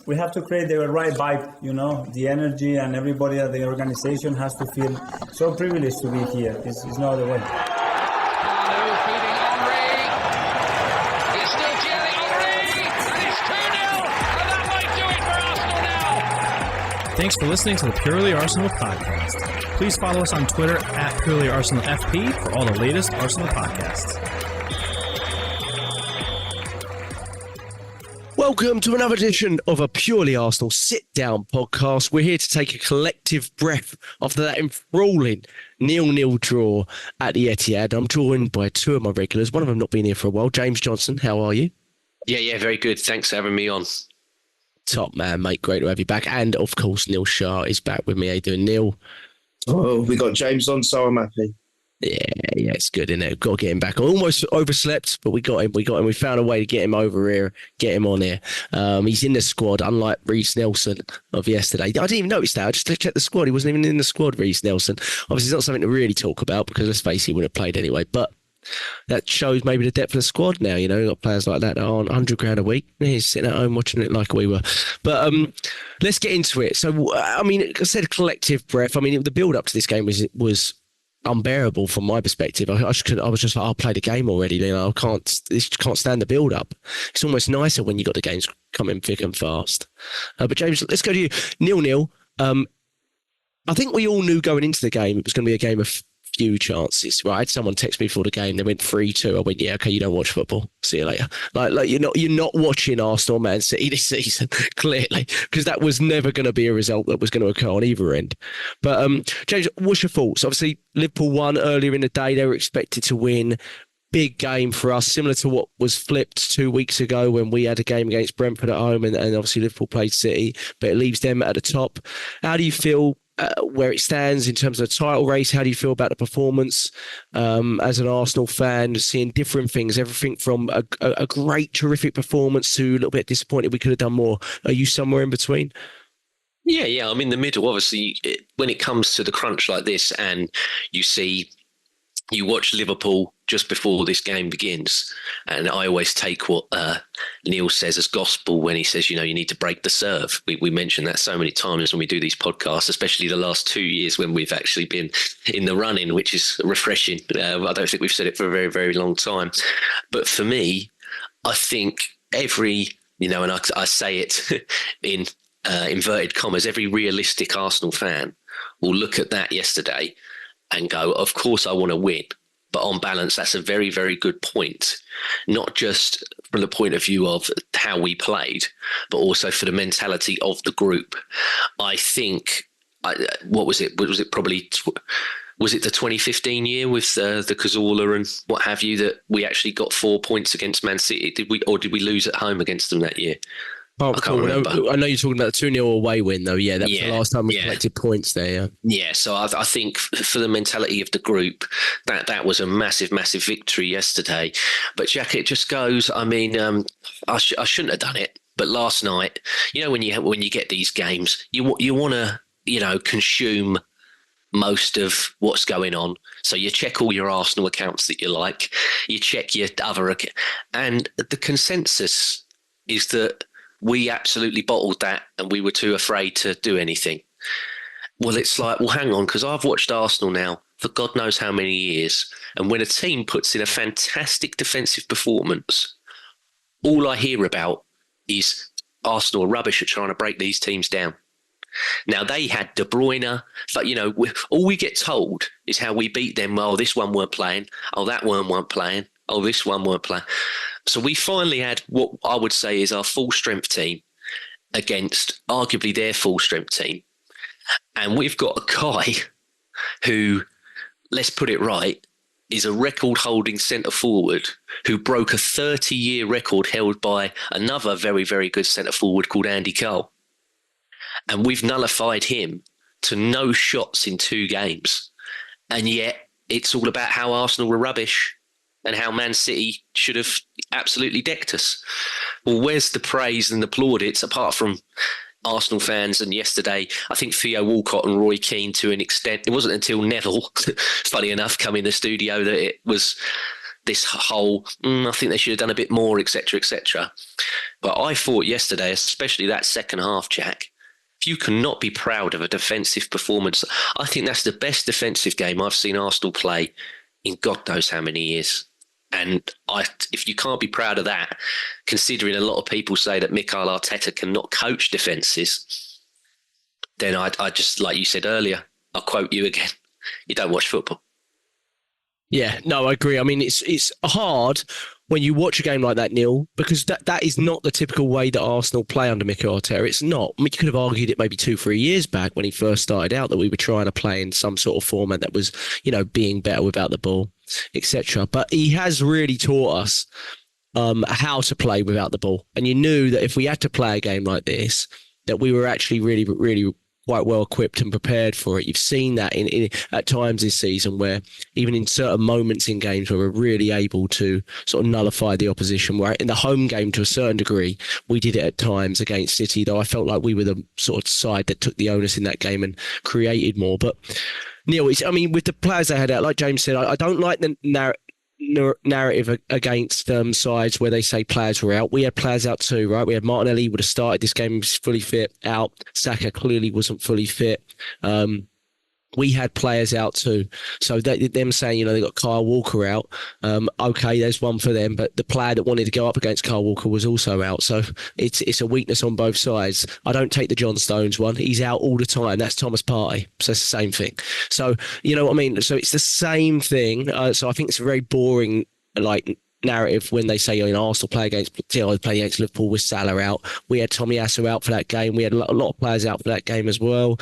we have to create the right vibe, you know, the energy, and everybody at the organization has to feel so privileged to be here. It's no other way. Thanks for listening to the Purely Arsenal podcast. Please follow us on Twitter at Purely Arsenal FP for all the latest Arsenal podcasts. Welcome to another edition of a Purely Arsenal sit-down podcast. We're here to take a collective breath after that enthralling 0-0 draw at the Etihad. I'm joined by two of my regulars, one of them not been here for a while. James Johnstone, how are you? Yeah, very good. Thanks for having me on. Top man, mate. Great to have you back. And, of course, Neil Shah is back with me. How you doing, Neil? Oh, we got James on, so I'm happy. Yeah, it's good, isn't it? Got to get him back. I almost overslept, but we got him. We found a way to get him over here, get him on here. He's in the squad, unlike Reece Nelson of yesterday. I didn't even notice that. I just checked the squad. He wasn't even in the squad, Reece Nelson. Obviously, it's not something to really talk about because, let's face it, he wouldn't have played anyway. But that shows maybe the depth of the squad now. You know, you've got players like that that are on £100 a week. He's sitting at home watching it like we were. But let's get into it. So, I mean, I said collective breath. I mean, the build-up to this game was unbearable from my perspective. I was just like, I'll play the game already. You know, I can't stand the build up. It's almost nicer when you got the games coming thick and fast. But James, let's go to you. 0-0. I think we all knew going into the game it was going to be a game of few chances. Right? I had someone text me before the game. They went 3-2. I went, yeah, okay, you don't watch football. See you later. Like you're not watching Arsenal, Man City this season clearly, because that was never going to be a result that was going to occur on either end. But James, what's your thoughts? Obviously, Liverpool won earlier in the day. They were expected to win. Big game for us, similar to what was flipped 2 weeks ago when we had a game against Brentford at home, and obviously Liverpool played City, but it leaves them at the top. How do you feel where it stands in terms of the title race? How do you feel about the performance as an Arsenal fan, seeing different things, everything from a great, terrific performance to a little bit disappointed we could have done more? Are you somewhere in between? Yeah, I'm in the middle. Obviously, when it comes to the crunch like this and you watch Liverpool just before this game begins, and I always take what Neil says as gospel when he says, you need to break the serve. We mention that so many times when we do these podcasts, especially the last 2 years when we've actually been in the running, which is refreshing. I don't think we've said it for a very, very long time. But for me, I think and I say it in inverted commas, every realistic Arsenal fan will look at that yesterday and go, of course I want to win. But on balance, that's a very, very good point. Not just from the point of view of how we played, but also for the mentality of the group. I think, what was it? Was it the 2015 year with the Cazorla and what have you, that we actually got 4 points against Man City? Did we lose at home against them that year? I can't remember. I know you're talking about the 2-0 away win, though. Yeah, that was the last time we collected points there. Yeah, so I think for the mentality of the group, that was a massive, massive victory yesterday. But Jack, it just goes. I mean, I shouldn't have done it. But last night, when you get these games, you want to consume most of what's going on. So you check all your Arsenal accounts that you like. You check your other, and the consensus is that we absolutely bottled that and we were too afraid to do anything. Well, it's like, hang on, because I've watched Arsenal now for God knows how many years. And when a team puts in a fantastic defensive performance, all I hear about is Arsenal are rubbish at trying to break these teams down. Now, they had De Bruyne, but, all we get told is how we beat them. Oh, this one weren't playing. Oh, that one weren't playing. Oh, this one weren't playing. So we finally had what I would say is our full-strength team against arguably their full-strength team. And we've got a guy who, let's put it right, is a record-holding centre-forward who broke a 30-year record held by another very, very good centre-forward called Andy Cole. And we've nullified him to no shots in 2 games. And yet it's all about how Arsenal were rubbish and how Man City should have absolutely decked us. Well, where's the praise and the plaudits apart from Arsenal fans? And yesterday, I think Theo Walcott and Roy Keane to an extent. It wasn't until Neville, funny enough, come in the studio that it was this whole, I think they should have done a bit more, etc., etc. But I thought yesterday, especially that second half, Jack, if you cannot be proud of a defensive performance, I think that's the best defensive game I've seen Arsenal play in God knows how many years. And if you can't be proud of that, considering a lot of people say that Mikel Arteta cannot coach defences, then I just, like you said earlier, I'll quote you again, you don't watch football. Yeah, no, I agree. I mean, it's hard when you watch a game like that, Neil, because that is not the typical way that Arsenal play under Mikel Arteta. It's not. I mean, you could have argued it maybe 2-3 years back when he first started out that we were trying to play in some sort of format that was, being better without the ball, etc. But he has really taught us how to play without the ball. And you knew that if we had to play a game like this, that we were actually really, really quite well equipped and prepared for it. You've seen that in at times this season where even in certain moments in games where we're really able to sort of nullify the opposition, where in the home game to a certain degree, we did it at times against City, though I felt like we were the sort of side that took the onus in that game and created more. But Neil, with the players they had out, like James said, I don't like the narrative against sides where they say players were out. We had players out too, right? We had Martinelli would have started this game, was fully fit, out. Saka clearly wasn't fully fit. We had players out too. So them saying, they got Kyle Walker out. Okay, there's one for them, but the player that wanted to go up against Kyle Walker was also out. So it's a weakness on both sides. I don't take the Johnstones one. He's out all the time. That's Thomas Partey. So it's the same thing. So, you know what I mean? So it's the same thing. So I think it's a very boring, narrative when they say, Arsenal play against Liverpool with Salah out. We had Tommy Asu out for that game. We had a lot of players out for that game as well.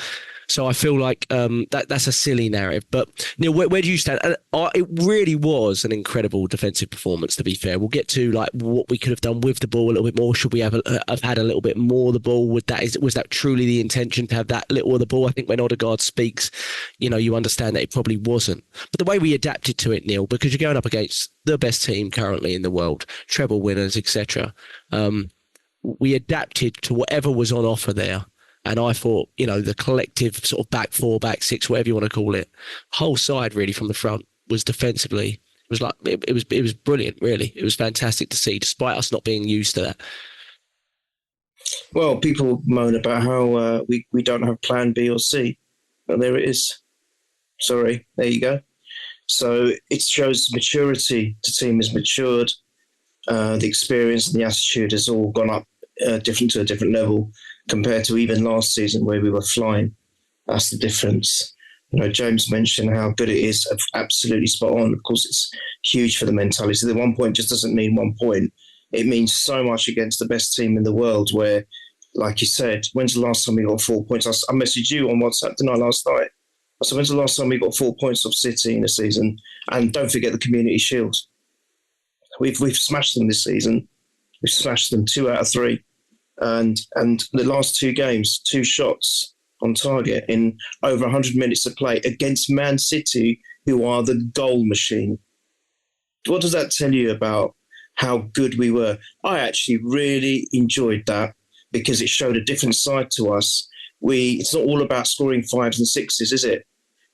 So I feel like that's a silly narrative. But Neil, where do you stand? It really was an incredible defensive performance, to be fair. We'll get to what we could have done with the ball a little bit more. Should we have had a little bit more of the ball? Was that truly the intention to have that little of the ball? I think when Odegaard speaks, you understand that it probably wasn't. But the way we adapted to it, Neil, because you're going up against the best team currently in the world, treble winners, etc. We adapted to whatever was on offer there. And I thought, the collective sort of back four, back six, whatever you want to call it, whole side really from the front was defensively. It was brilliant, really. It was fantastic to see, despite us not being used to that. Well, people moan about how we don't have plan B or C. But there it is. Sorry, there you go. So it shows maturity. The team has matured. The experience and the attitude has all gone up to a different level compared to even last season where we were flying. That's the difference. James mentioned how good it is. Absolutely spot on. Of course, it's huge for the mentality. The 1 point just doesn't mean 1 point. It means so much against the best team in the world where, like you said, when's the last time we got 4 points? I messaged you on WhatsApp, didn't I, last night? I said, when's the last time we got 4 points off City in a season? And don't forget the Community Shield. We've smashed them this season. We've smashed them 2 out of 3. And the last 2 games, 2 shots on target in over 100 minutes of play against Man City, who are the goal machine. What does that tell you about how good we were? I actually really enjoyed that because it showed a different side to us. It's not all about scoring 5s and 6s, is it?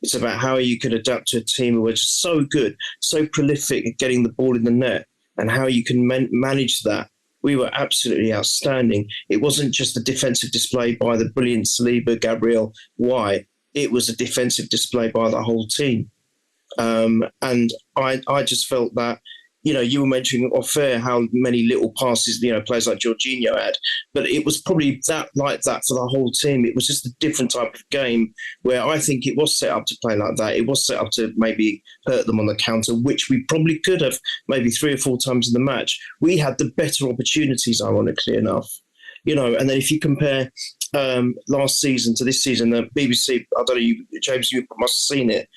It's about how you could adapt to a team who are just so good, so prolific at getting the ball in the net, and how you can manage that. We were absolutely outstanding. It wasn't just a defensive display by the brilliant Saliba, Gabriel, White. It was a defensive display by the whole team. And I just felt that, you were mentioning off air how many little passes, players like Jorginho had, but it was probably like that for the whole team. It was just a different type of game where I think it was set up to play like that. It was set up to maybe hurt them on the counter, which we probably could have maybe 3 or 4 times in the match. We had the better opportunities, ironically enough. And then if you compare last season to this season, the BBC, I don't know, James, you must have seen it,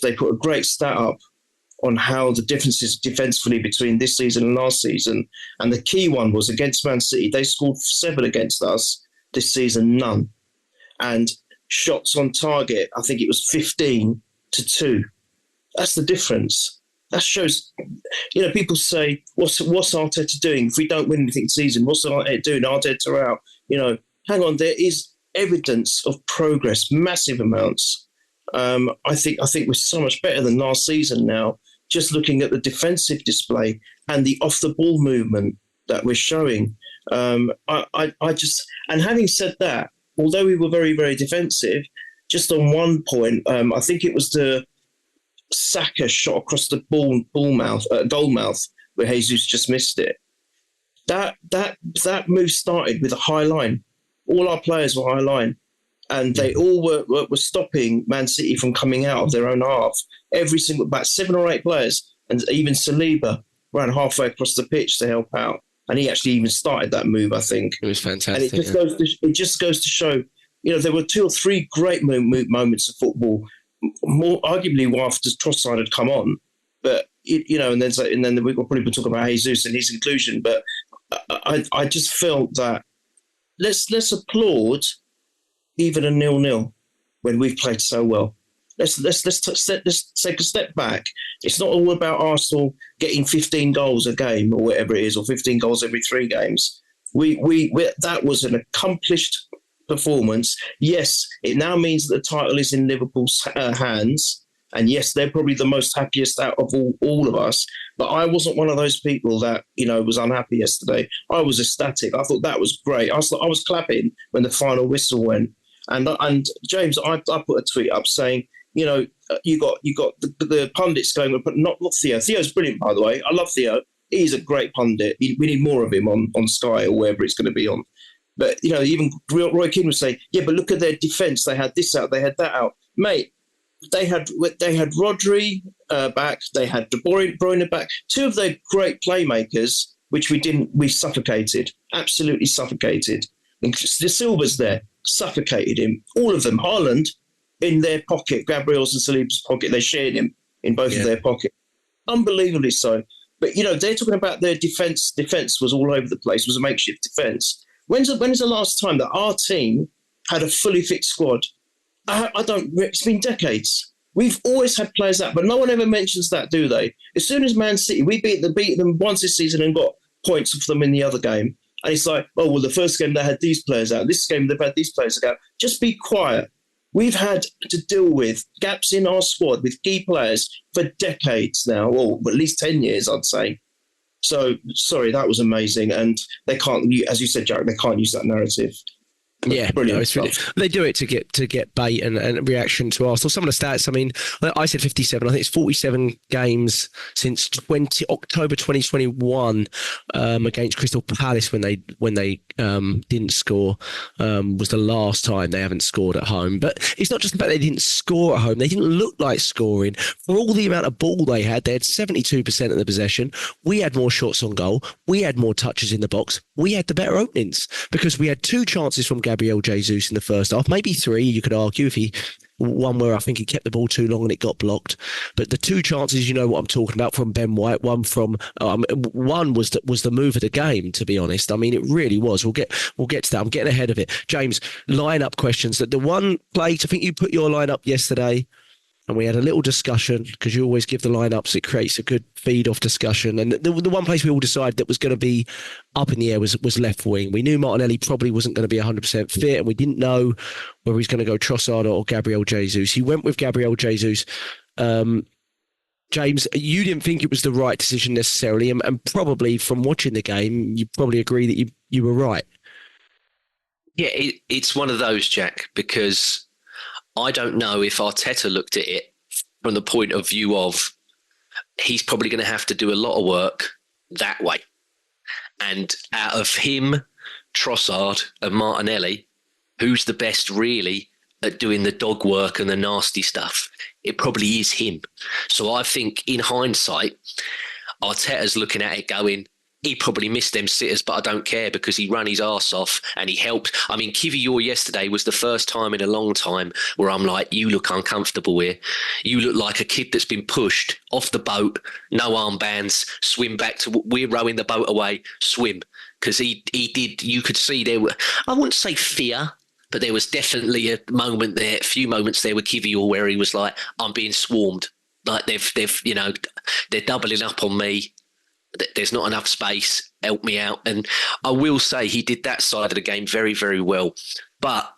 they put a great stat up on how the differences defensively between this season and last season. And the key one was against Man City. They scored 7 against us. This season, none. And shots on target, I think it was 15 to 2. That's the difference. That shows, people say, what's Arteta doing? If we don't win anything this season, what's Arteta doing? Arteta out. Hang on, there is evidence of progress, massive amounts. I think we're so much better than last season now. just looking at the defensive display and the off-the-ball movement that we're showing. I just, and having said that, although we were very, very defensive, just on one point, I think it was the Saka shot across the goal mouth where Jesus just missed it. That move started with a high line. All our players were high line, and they all were stopping Man City from coming out of their own half. Every single, about 7 or 8 players, and even Saliba ran halfway across the pitch to help out. And he actually even started that move, I think. It was fantastic. And it just goes to show, there were 2 or 3 great moments of football, more arguably after Trossard had come on. But, and then we'll probably talk about Jesus and his inclusion. But I just felt that let's applaud even a 0-0 when we've played so well. Let's take a step back. It's not all about Arsenal getting 15 goals a game or whatever it is, or 15 goals every 3 games. We that was an accomplished performance. Yes, it now means that the title is in Liverpool's hands. And yes, they're probably the most happiest out of all of us. But I wasn't one of those people that, was unhappy yesterday. I was ecstatic. I thought that was great. I was clapping when the final whistle went. And James, I put a tweet up saying, you got the pundits going, but not Theo. Theo's brilliant, by the way. I love Theo. He's a great pundit. We need more of him on Sky or wherever it's going to be on. But, even Roy Keane would say, yeah, but look at their defence. They had this out. They had that out. Mate, they had Rodri back. They had De Bruyne back. 2 of their great playmakers, which we suffocated. Absolutely suffocated. And the Silva's there. Suffocated him. All of them. Haaland in their pocket. Gabriel's and Saliba's pocket. They shared him in both of their pockets. Unbelievably so. But, they're talking about their defence. Defence was all over the place. It was a makeshift defence. When's the last time that our team had a fully fit squad? It's been decades. We've always had players out, but no one ever mentions that, do they? As soon as Man City, we beat them once this season and got points off them in the other game. And it's like, oh, well, the first game they had these players out. This game they've had these players out. Just be quiet. We've had to deal with gaps in our squad with key players for decades now, or at least 10 years, I'd say. So, sorry, that was amazing. And they can't, as you said, Jack, they can't use that narrative. Yeah, brilliant. They do it to get bait and reaction to Arsenal. Some of the stats, I mean, I said 57. I think it's 47 games since October 2021 against Crystal Palace when they didn't score. Was the last time they haven't scored at home. But it's not just the fact they didn't score at home. They didn't look like scoring. For all the amount of ball they had 72% of the possession. We had more shots on goal. We had more touches in the box. We had the better openings because we had 2 chances from Gabriel Jesus in the first half, maybe 3, you could argue, if one where I think he kept the ball too long and it got blocked. But the 2 chances, you know what I'm talking about, from Ben White, one was the move of the game, to be honest. I mean, it really was. We'll get to that. I'm getting ahead of it. James, lineup questions. That the one plate, I think you put your lineup yesterday, and we had a little discussion because you always give the lineups. It creates a good feed off discussion. And the one place we all decided that was going to be up in the air was left wing. We knew Martinelli probably wasn't going to be 100% fit, and we didn't know whether he's going to go Trossard or Gabriel Jesus. He went with Gabriel Jesus. James, you didn't think it was the right decision necessarily, and probably from watching the game, you probably agree that you were right. Yeah, it's one of those, Jack, because I don't know if Arteta looked at it from the point of view of he's probably going to have to do a lot of work that way. And out of him, Trossard and Martinelli, who's the best really at doing the dog work and the nasty stuff? It probably is him. So I think in hindsight, Arteta's looking at it going, he probably missed them sitters, but I don't care because he ran his arse off and he helped. I mean, Kiwior yesterday was the first time in a long time where I'm like, you look uncomfortable here. You look like a kid that's been pushed off the boat, no armbands, swim back to, we're rowing the boat away, swim. Because he did, you could see there were, I wouldn't say fear, but there was definitely a few moments there with Kiwior where he was like, I'm being swarmed. Like they're doubling up on me. There's not enough space, help me out. And I will say he did that side of the game very, very well. But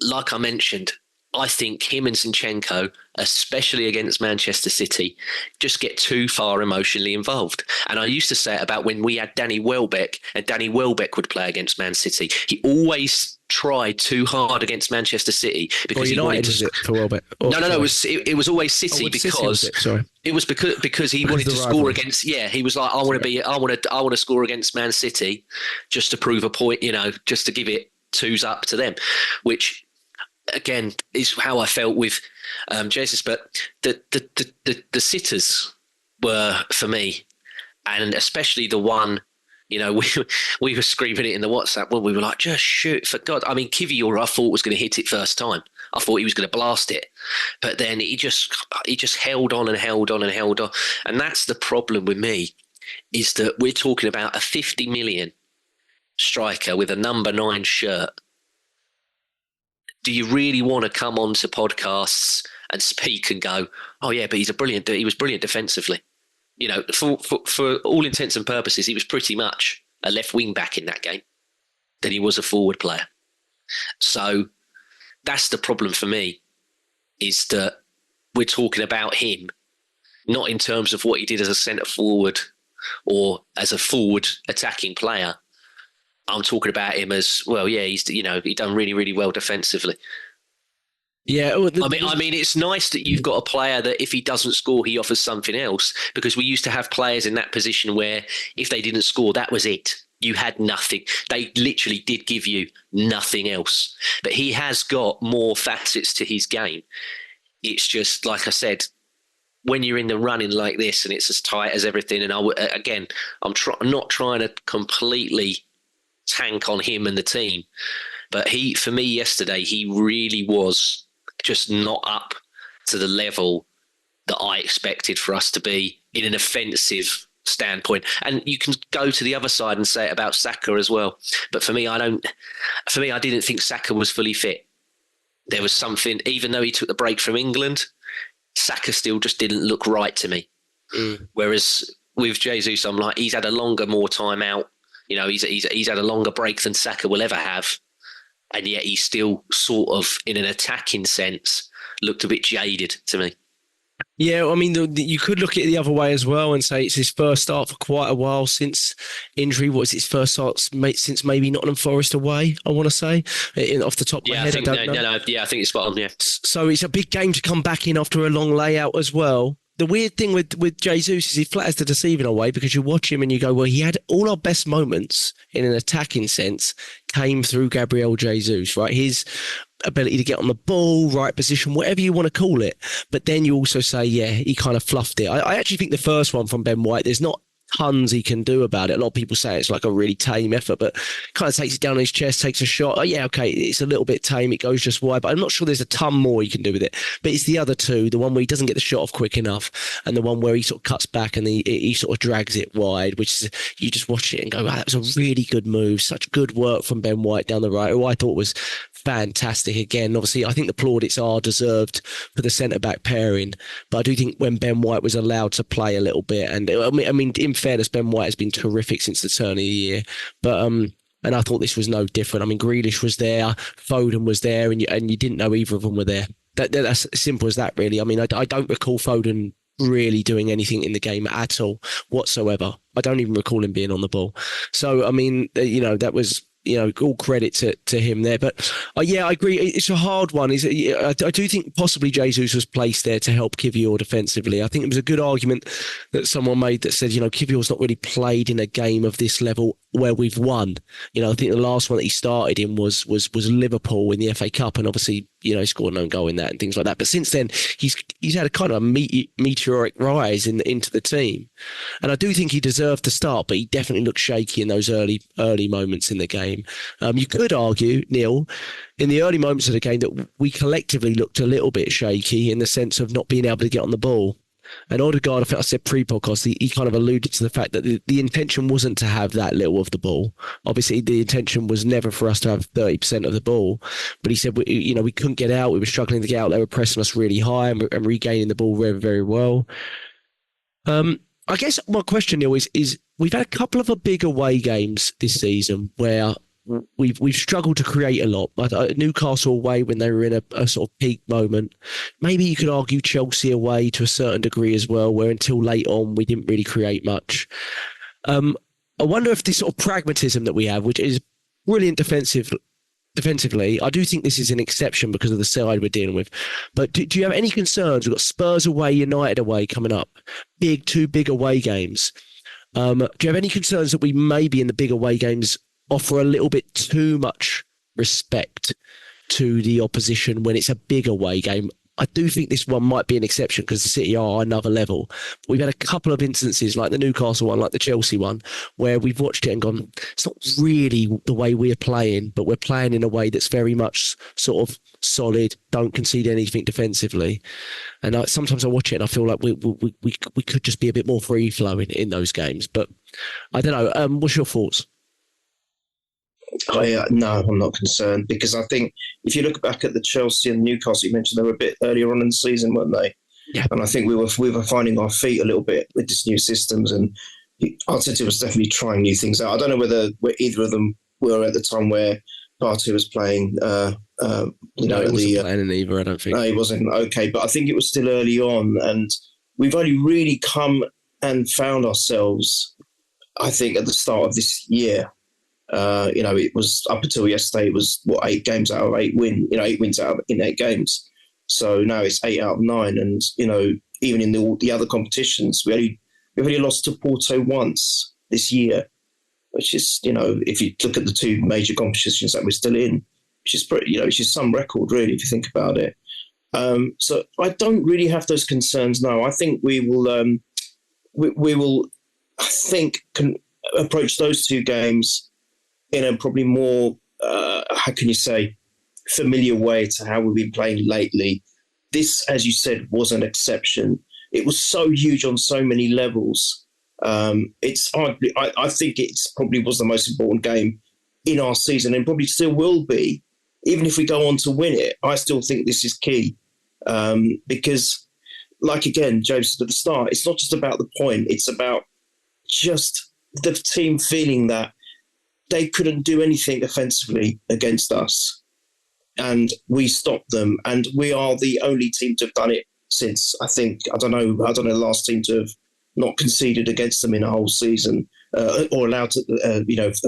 like I mentioned, I think him and Zinchenko, especially against Manchester City, just get too far emotionally involved. And I used to say it about when we had Danny Welbeck, and Danny Welbeck would play against Man City. He always tried too hard against Manchester City because he wanted to. For Welbeck? No. It was always City because it was because he wanted to score against. Yeah, he was like, I want to score against Man City, just to prove a point. Just to give it twos up to them, which. Again, is how I felt with Jesus, but the sitters were for me, and especially the one, we were screaming it in the WhatsApp when we were like, just shoot for God. I mean, Kivior, I thought was going to hit it first time. I thought he was going to blast it, but then he just held on and held on and held on, and that's the problem with me, is that we're talking about a 50 million striker with a number 9 shirt. Do you really want to come onto podcasts and speak and go, oh yeah, but he was brilliant defensively. For all intents and purposes, he was pretty much a left wing back in that game. Then he was a forward player. So that's the problem for me, is that we're talking about him, not in terms of what he did as a centre forward or as a forward attacking player. I'm talking about him as well. Yeah, he done really, really well defensively. Yeah, I mean, it's nice that you've got a player that if he doesn't score, he offers something else. Because we used to have players in that position where if they didn't score, that was it. You had nothing. They literally did give you nothing else. But he has got more facets to his game. It's just like I said, when you're in the running like this and it's as tight as everything. And I'm not trying to completely tank on him and the team, but for me yesterday, he really was just not up to the level that I expected for us to be in an offensive standpoint. And you can go to the other side and say it about Saka as well, but for me I didn't think Saka was fully fit. There was something, even though he took the break from England, Saka still just didn't look right to me. Whereas with Jesus, I'm like, he's had a more time out. He's had a longer break than Saka will ever have, and yet he's still sort of, in an attacking sense, looked a bit jaded to me. Yeah, I mean, you could look at it the other way as well and say it's his first start for quite a while since injury. What is his first start since maybe Nottingham Forest away, I want to say, off the top of my head. I don't know. I think it's spot on, yeah. So it's a big game to come back in after a long layout as well. The weird thing with Jesus is he flatters the deceiver in a way, because you watch him and you go, well, he had all our best moments in an attacking sense came through Gabriel Jesus, right? His ability to get on the ball, right position, whatever you want to call it. But then you also say, yeah, he kind of fluffed it. I actually think the first one from Ben White, there's not tons he can do about it. A lot of people say it's like a really tame effort, but kind of takes it down on his chest, takes a shot. Oh yeah, okay, it's a little bit tame, it goes just wide, but I'm not sure there's a ton more he can do with it. But it's the other two, the one where he doesn't get the shot off quick enough, and the one where he sort of cuts back and he sort of drags it wide, which is, you just watch it and go, wow, that was a really good move. Such good work from Ben White down the right, who I thought was fantastic. Again, obviously, I think the plaudits are deserved for the centre-back pairing, but I do think when Ben White was allowed to play a little bit, and I mean, in fairness, Ben White has been terrific since the turn of the year, but and I thought this was no different. I mean, Grealish was there, Foden was there, and you didn't know either of them were there. That's as simple as that, really. I mean, I don't recall Foden really doing anything in the game at all whatsoever. I don't even recall him being on the ball. So, I mean, that was, all credit to him there. But yeah, I agree. It's a hard one. I do think possibly Jesus was placed there to help Kivior defensively. I think it was a good argument that someone made that said, Kivior's not really played in a game of this level where we've won. I think the last one that he started in was Liverpool in the FA Cup, and obviously, he scored no goal in that and things like that. But since then, he's had a kind of meteoric rise into the team, and I do think he deserved to start, but he definitely looked shaky in those early moments in the game. You could argue, Neil, in the early moments of the game that we collectively looked a little bit shaky in the sense of not being able to get on the ball. And Odegaard, I think I said pre-podcast, he kind of alluded to the fact that the intention wasn't to have that little of the ball. Obviously, the intention was never for us to have 30% of the ball. But he said, we couldn't get out. We were struggling to get out. They were pressing us really high and regaining the ball very, very well. I guess my question, Neil, is we've had a couple of big away games this season where we've struggled to create a lot. But Newcastle away when they were in a sort of peak moment. Maybe you could argue Chelsea away to a certain degree as well, where until late on we didn't really create much. I wonder if this sort of pragmatism that we have, which is brilliant defensively, I do think this is an exception because of the side we're dealing with. But do you have any concerns? We've got Spurs away, United away coming up. Two big away games. Do you have any concerns that we maybe in the big away games offer a little bit too much respect to the opposition when it's a big away game? I do think this one might be an exception because the City are another level. But we've had a couple of instances like the Newcastle one, like the Chelsea one, where we've watched it and gone, it's not really the way we're playing, but we're playing in a way that's very much sort of solid, don't concede anything defensively. And sometimes I watch it and I feel like we could just be a bit more free-flowing in those games. But I don't know. What's your thoughts? No, I'm not concerned because I think if you look back at the Chelsea and Newcastle, you mentioned they were a bit earlier on in the season, weren't they? Yeah. And I think we were finding our feet a little bit with this new systems, and Arteta was definitely trying new things out. I don't know whether either of them were at the time where Partey was playing. No, he wasn't playing in either, I don't think. No, he wasn't. Okay, but I think it was still early on, and we've only really come and found ourselves, I think, at the start of this year. It was up until yesterday. It was 8 games out of 8 win. 8 wins in 8 games. So now it's 8 out of 9, and even in the other competitions, we've only lost to Porto once this year, which is if you look at the 2 major competitions that we're still in, which is pretty, which is some record really if you think about it. So I don't really have those concerns now. I think we will I think approach those 2 games in a probably more, familiar way to how we've been playing lately. This, as you said, was an exception. It was so huge on so many levels. It's arguably, I think it's probably was the most important game in our season and probably still will be. Even if we go on to win it, I still think this is key. Because, like again, James said at the start, it's not just about the point. It's about just the team feeling that they couldn't do anything offensively against us, and we stopped them. And we are the only team to have done it since, I don't know the last team to have not conceded against them in a whole season, or allowed to,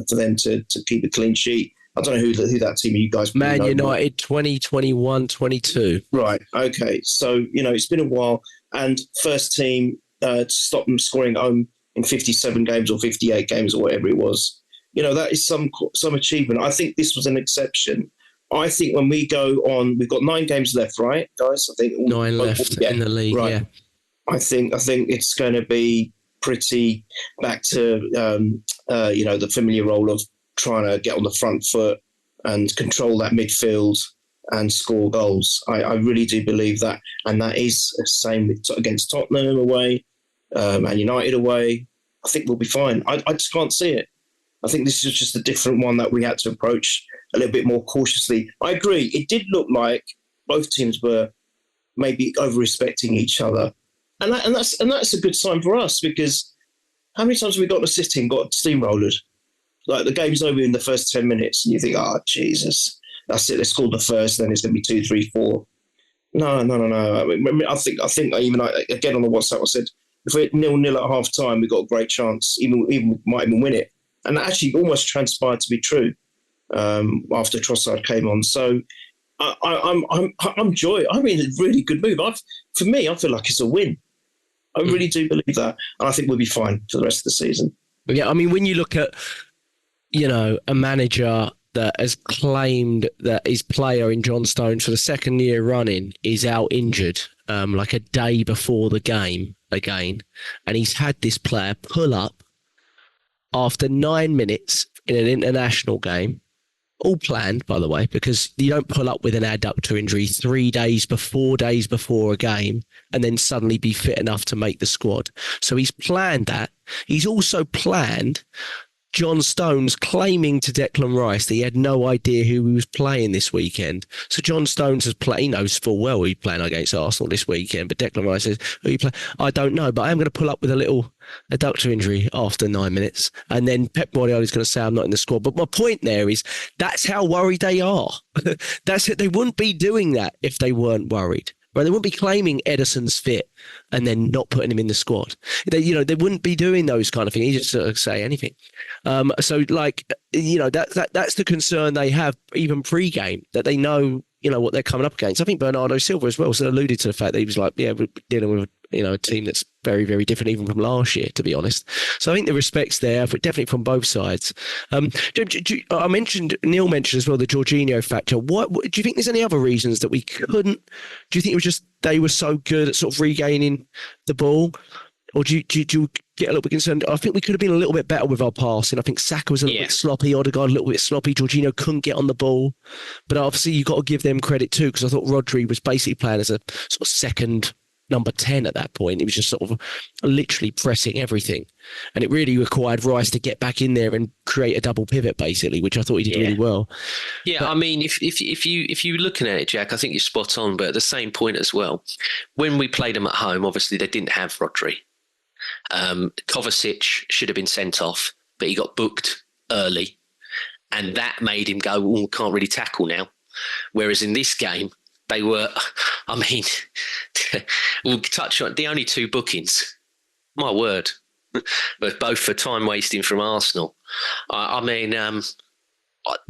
for them to keep a clean sheet. I don't know who that team you guys. Man United 2021-22. Right. Okay. So it's been a while, and first team to stop them scoring at home in 57 games or 58 games or whatever it was. That is some achievement. I think this was an exception. I think when we go on, we've got 9 games left, right, guys? I think 9 left in the league. Right. Yeah. I think it's going to be pretty back to the familiar role of trying to get on the front foot and control that midfield and score goals. I really do believe that, and that is the same against Tottenham away, and United away. I think we'll be fine. I just can't see it. I think this is just a different one that we had to approach a little bit more cautiously. I agree. It did look like both teams were maybe over-respecting each other. And that's a good sign for us, because how many times have we got to sit and got steamrolled? Like the game's over in the first 10 minutes and you think, Jesus, that's it. They scored the first, then it's going to be 2, 3, 4. No. I think even again on the WhatsApp I said, if we're 0-0 at half time, we've got a great chance, even might even win it. And that actually almost transpired to be true after Trossard came on. So I'm joy. I mean, a really good move. For me, I feel like it's a win. I really do believe that. And I think we'll be fine for the rest of the season. Yeah, I mean, when you look at, a manager that has claimed that his player in Johnstone for the second year running is out injured, like a day before the game again, and he's had this player pull up after 9 minutes in an international game, all planned, by the way, because you don't pull up with an adductor injury 4 days before a game and then suddenly be fit enough to make the squad. So he's planned that. He's also planned John Stones claiming to Declan Rice that he had no idea who he was playing this weekend. So John Stones has played, he knows full well he's playing against Arsenal this weekend, but Declan Rice says, who you play? I don't know, but I am going to pull up with a little adductor injury after 9 minutes. And then Pep Guardiola is going to say I'm not in the squad. But my point there is that's how worried they are. That's it. They wouldn't be doing that if they weren't worried. Right, they wouldn't be claiming Edison's fit and then not putting him in the squad. They wouldn't be doing those kind of things. He just sort of say anything. So, like, that's the concern they have even pre-game, that they know, what they're coming up against. I think Bernardo Silva as well alluded to the fact that he was like, yeah, we're dealing with, a team that's very, very different even from last year, to be honest. So I think the respect's there, but definitely from both sides. Neil mentioned as well the Jorginho factor. What do you think there's any other reasons that we couldn't? Do you think it was just they were so good at sort of regaining the ball? Or do you get a little bit concerned? I think we could have been a little bit better with our passing. I think Saka was a little bit sloppy, Odegaard a little bit sloppy, Jorginho couldn't get on the ball. But obviously you've got to give them credit too, because I thought Rodri was basically playing as a sort of second number 10 at that point. He was just sort of literally pressing everything. And it really required Rice to get back in there and create a double pivot, basically, which I thought he did really well. Yeah, but, I mean, if you're looking at it, Jack, I think you're spot on. But at the same point as well, when we played them at home, obviously they didn't have Rodri. Kovacic should have been sent off, but he got booked early. And that made him go, oh, can't really tackle now. Whereas in this game, they were, I mean, we'll touch on the only two bookings. My word. But both for time wasting from Arsenal. I mean, the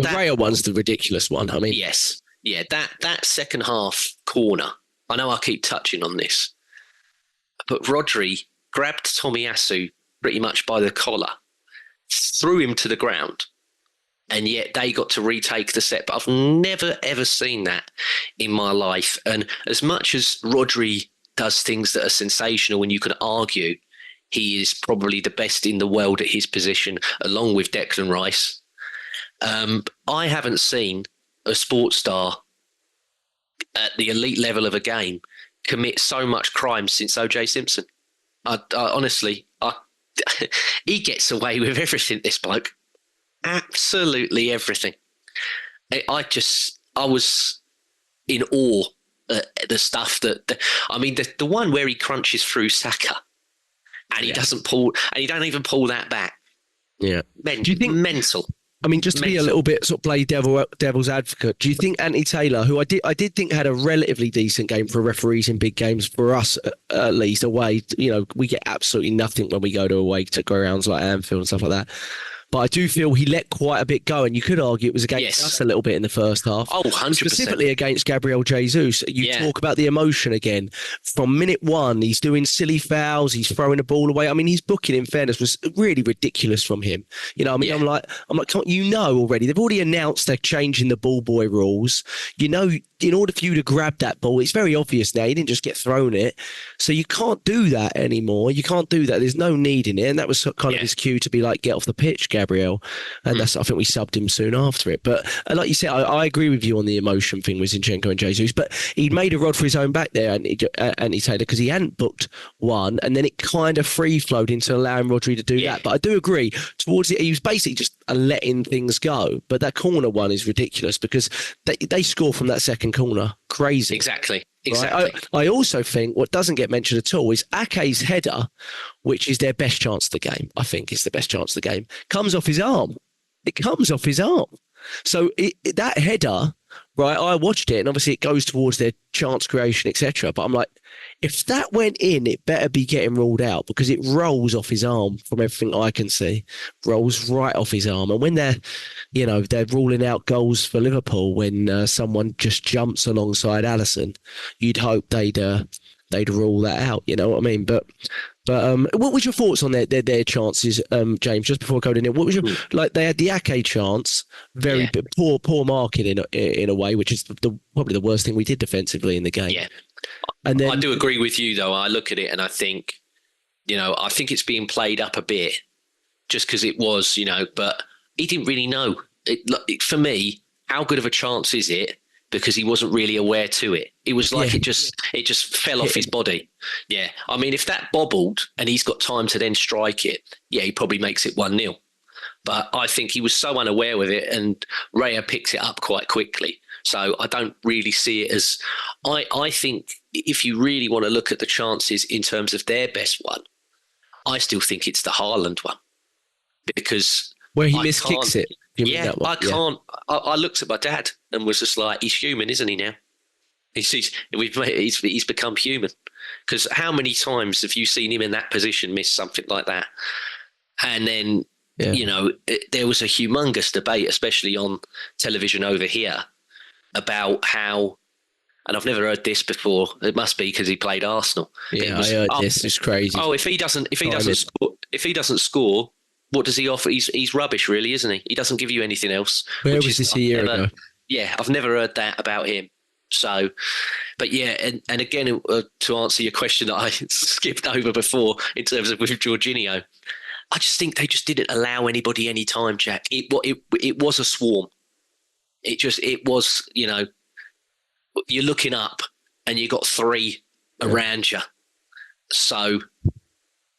Raya one's the ridiculous one. I mean, yes. Yeah, that second half corner. I know I keep touching on this, but Rodri grabbed Tomiyasu pretty much by the collar, threw him to the ground, and yet they got to retake the set. But I've never, ever seen that in my life. And as much as Rodri does things that are sensational, and you can argue he is probably the best in the world at his position, along with Declan Rice, I haven't seen a sports star at the elite level of a game commit so much crime since O.J. Simpson. I honestly, he gets away with everything, this bloke. Absolutely everything. I was in awe at the stuff the one where he crunches through Saka and he doesn't pull, and he don't even pull that back. Yeah. Do you think mental? I mean, just to be a little bit sort of play devil's advocate, do you think Anthony Taylor, who I did think had a relatively decent game for referees in big games, for us at least away, we get absolutely nothing when we go to away to grounds like Anfield and stuff like that. But I do feel he let quite a bit go, and you could argue it was against us a little bit in the first half. Oh, 100%. Specifically against Gabriel Jesus. You talk about the emotion again. From minute one, he's doing silly fouls, he's throwing the ball away. I mean, his booking, in fairness, was really ridiculous from him. I'm like, come on, already. They've already announced they're changing the ball boy rules. In order for you to grab that ball, it's very obvious now. You didn't just get thrown it. So you can't do that anymore. You can't do that. There's no need in it. And that was kind of his cue to be like, get off the pitch, Gabriel. And I think we subbed him soon after it. But like you said, I agree with you on the emotion thing with Zinchenko and Jesus. But he'd made a rod for his own back there, Anthony Taylor, because he hadn't booked one. And then it kind of free-flowed into allowing Rodri to do that. But I do agree, towards it, he was basically just letting things go. But that corner one is ridiculous because they score from that second corner. Crazy. Exactly. Right? I also think what doesn't get mentioned at all is Ake's header, which is their best chance of the game. I think it's the best chance of the game. Comes off his arm. It comes off his arm. So that header, right, I watched it, and obviously it goes towards their chance creation, etc. But I'm like, if that went in, it better be getting ruled out because it rolls off his arm from everything I can see. Rolls right off his arm. And when they're ruling out goals for Liverpool when someone just jumps alongside Alisson, you'd hope they'd rule that out. You know what I mean? But what was your thoughts on their chances, James? Just before I go to Neil, what was your they had the Ake chance, very poor marking in a way, which is probably the worst thing we did defensively in the game. Yeah. And then, I do agree with you, though. I look at it and I think it's being played up a bit just because it was, but he didn't really know. For me, how good of a chance is it? Because he wasn't really aware to it. It was like it just fell off his body. Yeah. I mean, if that bobbled and he's got time to then strike it, he probably makes it 1-0. But I think he was so unaware with it, and Raya picks it up quite quickly. So I don't really see it as... I think if you really want to look at the chances in terms of their best one, I still think it's the Haaland one. Because... Where he miskicks it. Yeah, I can't... I looked at my dad and was just like, he's human, isn't he now? He's become human. Because how many times have you seen him in that position miss something like that? And then... Yeah. You know, there was a humongous debate, especially on television over here, about how, and I've never heard this before. It must be because he played Arsenal. Yeah, I heard this. It's crazy. Oh, if he doesn't score, what does he offer? He's rubbish, really, isn't he? He doesn't give you anything else. Where was this a year ago? Yeah, I've never heard that about him. So, but yeah, and again, to answer your question that I skipped over before in terms of with Jorginho. I just think they just didn't allow anybody any time, Jack. It was a swarm. It was, you know, you're looking up and you got three around you. So,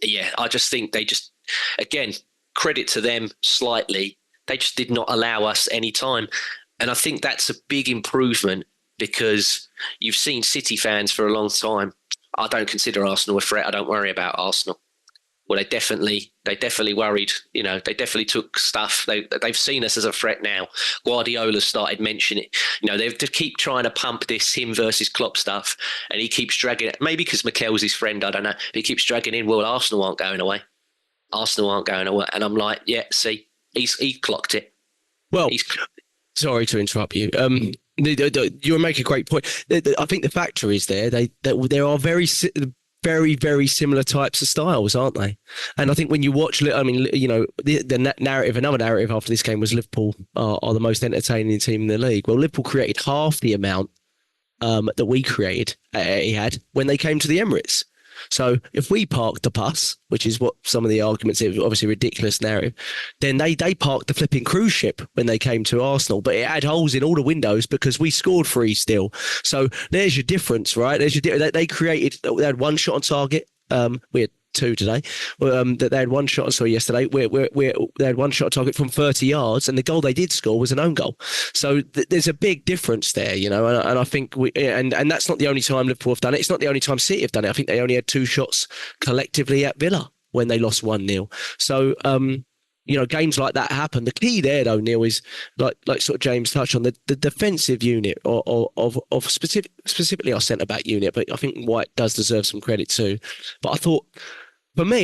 yeah, I just think they just, again, credit to them slightly. They just did not allow us any time. And I think that's a big improvement because you've seen City fans for a long time. I don't consider Arsenal a threat. I don't worry about Arsenal. Well, they definitely worried. You know, they definitely took stuff. They've seen us as a threat now. Guardiola started mentioning it. You know, they keep trying to pump this him versus Klopp stuff, and he keeps dragging it. Maybe because Mikel's his friend, I don't know. But he keeps dragging in. Well, Arsenal aren't going away. And I'm like, yeah, see, he clocked it. Well, sorry to interrupt you. You make a great point. I think the factor is there. There are very, very similar types of styles, aren't they? And I think when you watch, I mean, you know, the narrative, another narrative after this game was Liverpool are the most entertaining team in the league. Well, Liverpool created half the amount that we created at Etihad when they came to the Emirates. So if we parked the bus, which is what some of the arguments, it was obviously a ridiculous narrative, then they parked the flipping cruise ship when they came to Arsenal, but it had holes in all the windows because we scored 3 still. So there's your difference, right? They had one shot on target. We had 2 today. That they had one shot. Sorry, yesterday they had one shot on target from 30 yards, and the goal they did score was an own goal. So there's a big difference there, you know. And I think and that's not the only time Liverpool have done it. It's not the only time City have done it. I think they only had 2 shots collectively at Villa when they lost 1-0. So you know, games like that happen. The key there, though, Neil, is like sort of James touched on the defensive unit of specifically our centre back unit. But I think White does deserve some credit too. But I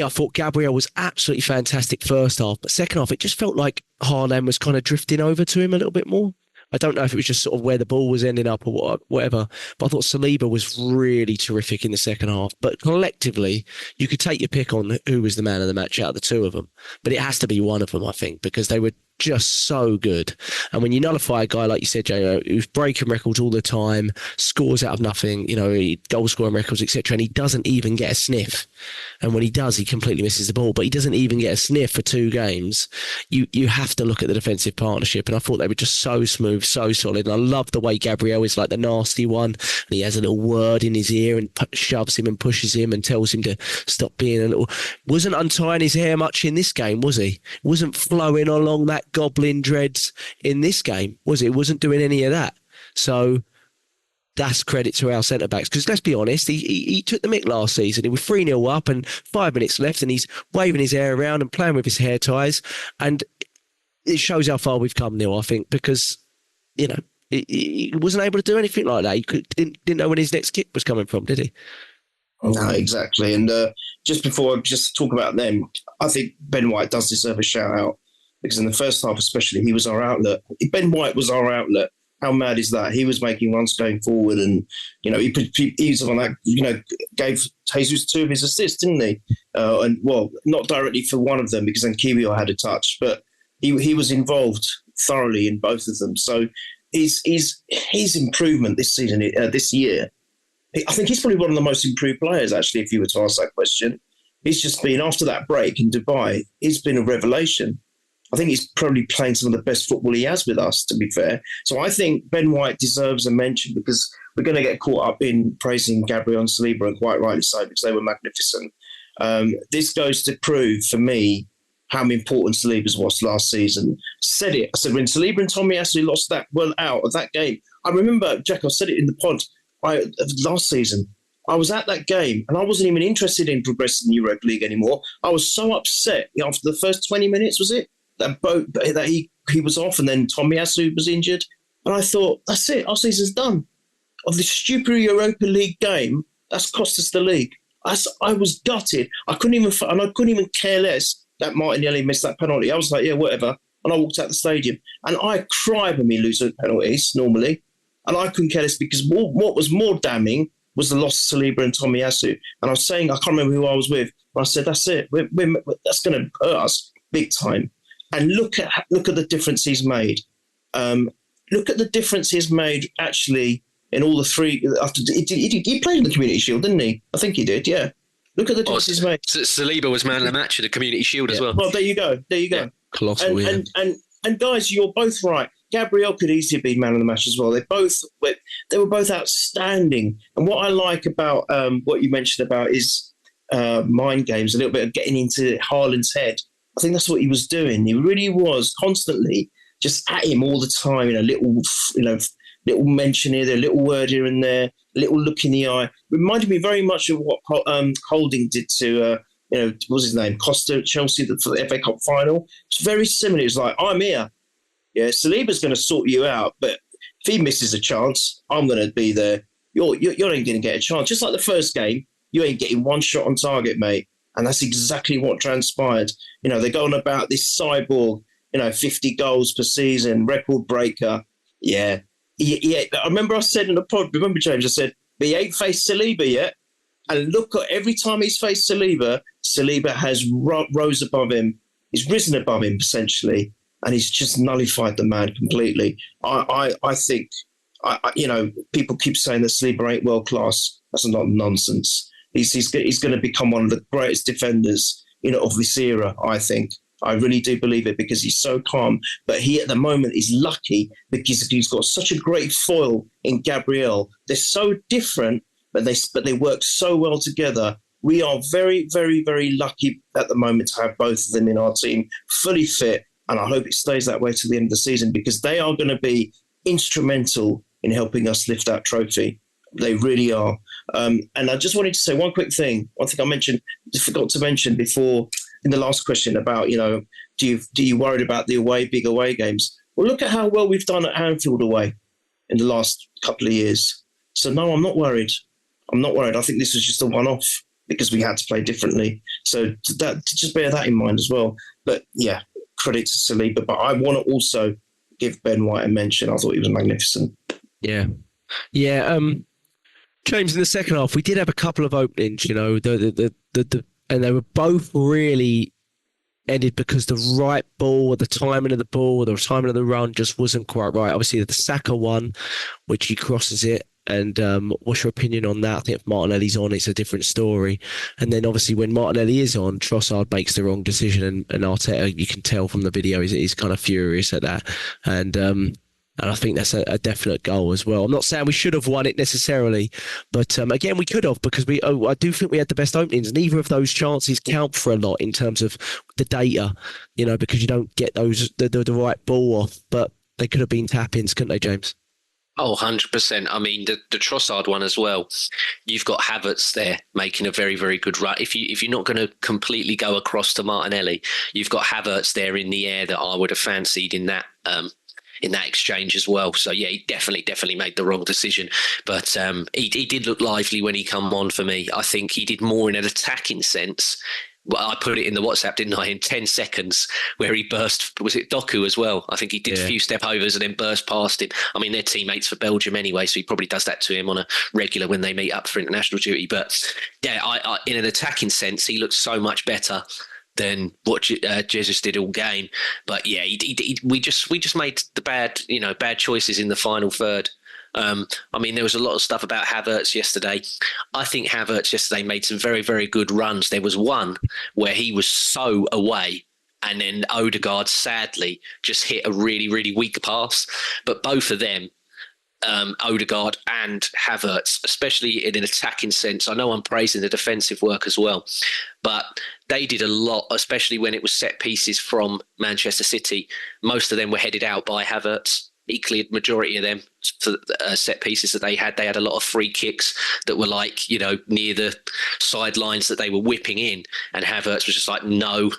thought Gabriel was absolutely fantastic first half, but second half it just felt like Haaland was kind of drifting over to him a little bit more. I don't know if it was just sort of where the ball was ending up or whatever, but I thought Saliba was really terrific in the second half. But collectively, you could take your pick on who was the man of the match out of the 2 of them. But it has to be one of them, I think, because they were just so good. And when you nullify a guy, like you said, Jay, who's breaking records all the time, scores out of nothing, you know, goal scoring records, etc., and he doesn't even get a sniff. And when he does, he completely misses the ball, but he doesn't even get a sniff for 2 games. You have to look at the defensive partnership, and I thought they were just so smooth, so solid. And I love the way Gabriel is like the nasty one, and he has a little word in his ear and shoves him and pushes him and tells him to stop being a little... Wasn't untying his hair much in this game, was he? Wasn't flowing along that goblin dreads in this game, was he? Wasn't doing any of that. So that's credit to our centre-backs, because let's be honest, he took the mick last season. He was 3-0 up and 5 minutes left, and he's waving his hair around and playing with his hair ties, and it shows how far we've come, Neil, I think, because, you know, he wasn't able to do anything like that. He didn't know when his next kick was coming from, did he? No, exactly. And just before I just talk about them, I think Ben White does deserve a shout-out, because in the first half especially, he was our outlet. Ben White was our outlet. How mad is that? He was making runs going forward, and, you know, he was on that, you know, gave Jesus 2 of his assists, didn't he? And, well, not directly for one of them, because then Kiwior had a touch, but he was involved thoroughly in both of them. So his improvement this season, this year, I think he's probably one of the most improved players, actually, if you were to ask that question. He's just been, after that break in Dubai, he's been a revelation. I think he's probably playing some of the best football he has with us, to be fair. So I think Ben White deserves a mention, because we're going to get caught up in praising Gabriel and Saliba, and quite rightly so, because they were magnificent. This goes to prove, for me, how important Saliba was last season. Said it. I said, when Saliba and Tomiyasu lost that out of that game, I remember, Jack, I said it in the pod last season. I was at that game and I wasn't even interested in progressing the Europa League anymore. I was so upset after the first 20 minutes, was it? That he was off and then Tomiyasu was injured. And I thought, that's it, our season's done. Of this stupid Europa League game, that's cost us the league. I was gutted. I couldn't even care less that Martinelli missed that penalty. I was like, yeah, whatever. And I walked out the stadium. And I cry when we lose penalties normally. And I couldn't care less because what was more damning was the loss of Saliba and Tomiyasu. And I was saying, I can't remember who I was with. But I said, that's it. That's going to hurt us big time. And look at the difference he's made. Look at the difference he's made actually in all the three. He played in the Community Shield, didn't he? I think he did, yeah. Look at the difference he's made. Saliba was man of the match at the Community Shield as well. Well, there you go. Yeah. Colossal, and guys, you're both right. Gabriel could easily be man of the match as well. They were both outstanding. And what I like about what you mentioned about is mind games, a little bit of getting into Haaland's head. I think that's what he was doing. He really was constantly just at him all the time. Little mention here, a little word here and there, a little look in the eye. Reminded me very much of what Holding did to, what was his name? Costa at Chelsea for the FA Cup final. It's very similar. It's like, I'm here. Yeah, Saliba's going to sort you out, but if he misses a chance, I'm going to be there. You're ain't going to get a chance. Just like the first game, you ain't getting one shot on target, mate. And that's exactly what transpired. They're going about this cyborg, 50 goals per season, record breaker. Yeah. I remember I said in the pod, remember, James, I said, but he ain't faced Saliba yet. And look at every time he's faced Saliba has rose above him. He's risen above him, essentially. And he's just nullified the man completely. I think, people keep saying that Saliba ain't world class. That's a lot of nonsense. He's going to become one of the greatest defenders, of this era, I think. I really do believe it because he's so calm. But he, at the moment, is lucky because he's got such a great foil in Gabriel. They're so different, but they work so well together. We are very, very, very lucky at the moment to have both of them in our team, fully fit. And I hope it stays that way till the end of the season because they are going to be instrumental in helping us lift that trophy. They really are. And I just wanted to say one quick thing. One thing I forgot to mention before in the last question about, do you worried about the big away games? Well, look at how well we've done at Anfield away in the last couple of years. So no, I'm not worried. I think this was just a one-off because we had to play differently. So just bear that in mind as well. But yeah, credit to Saliba. But I want to also give Ben White a mention. I thought he was magnificent. Yeah. James, in the second half, we did have a couple of openings, and they were both really ended because the right ball, the timing of the ball, the timing of the run just wasn't quite right. Obviously, the Saka one, which he crosses it. And what's your opinion on that? I think if Martinelli's on, it's a different story. And then obviously when Martinelli is on, Trossard makes the wrong decision, and Arteta, you can tell from the video, he's kind of furious at that. And I think that's a definite goal as well. I'm not saying we should have won it necessarily, but again, we could have because I do think we had the best openings. Neither of those chances count for a lot in terms of the data, because you don't get those the right ball off. But they could have been tap-ins, couldn't they, James? Oh, 100%. I mean, the Trossard one as well. You've got Havertz there making a very, very good run. If you're not going to completely go across to Martinelli, you've got Havertz there in the air that I would have fancied in that exchange as well. So yeah, he definitely made the wrong decision. But he did look lively when he come on for me. I think he did more in an attacking sense. Well, I put it in the WhatsApp, didn't I? In 10 seconds, where he burst. Was it Doku as well? I think he did a few step overs and then burst past him. I mean, they're teammates for Belgium anyway, so he probably does that to him on a regular when they meet up for international duty. But yeah, I in an attacking sense, he looks so much better than what Jesus did all game. But yeah, we just made the bad choices in the final third. I mean, there was a lot of stuff about Havertz yesterday. I think Havertz yesterday made some very, very good runs. There was one where he was so away, and then Odegaard sadly just hit a really, really weak pass. But both of them, Odegaard and Havertz, especially in an attacking sense. I know I'm praising the defensive work as well, but they did a lot, especially when it was set pieces from Manchester City. Most of them were headed out by Havertz. Equally, majority of them for set pieces that they had a lot of free kicks that were like, near the sidelines that they were whipping in, and Havertz was just like, no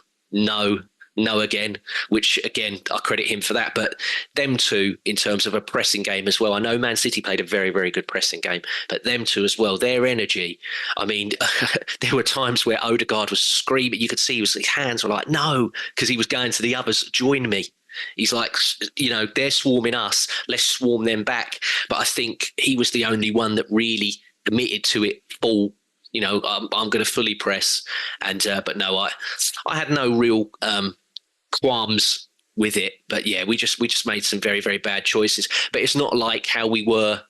again, which again, I credit him for that. But them two, in terms of a pressing game as well, I know Man City played a very, very good pressing game, but them two as well, their energy. I mean, there were times where Odegaard was screaming. You could see his hands were like, no, because he was going to the others, join me. He's like, they're swarming us, let's swarm them back. But I think he was the only one that really committed to it full. I'm going to fully press. But no, I had no real qualms with it. But yeah, we just made some very, very bad choices. But it's not like how we were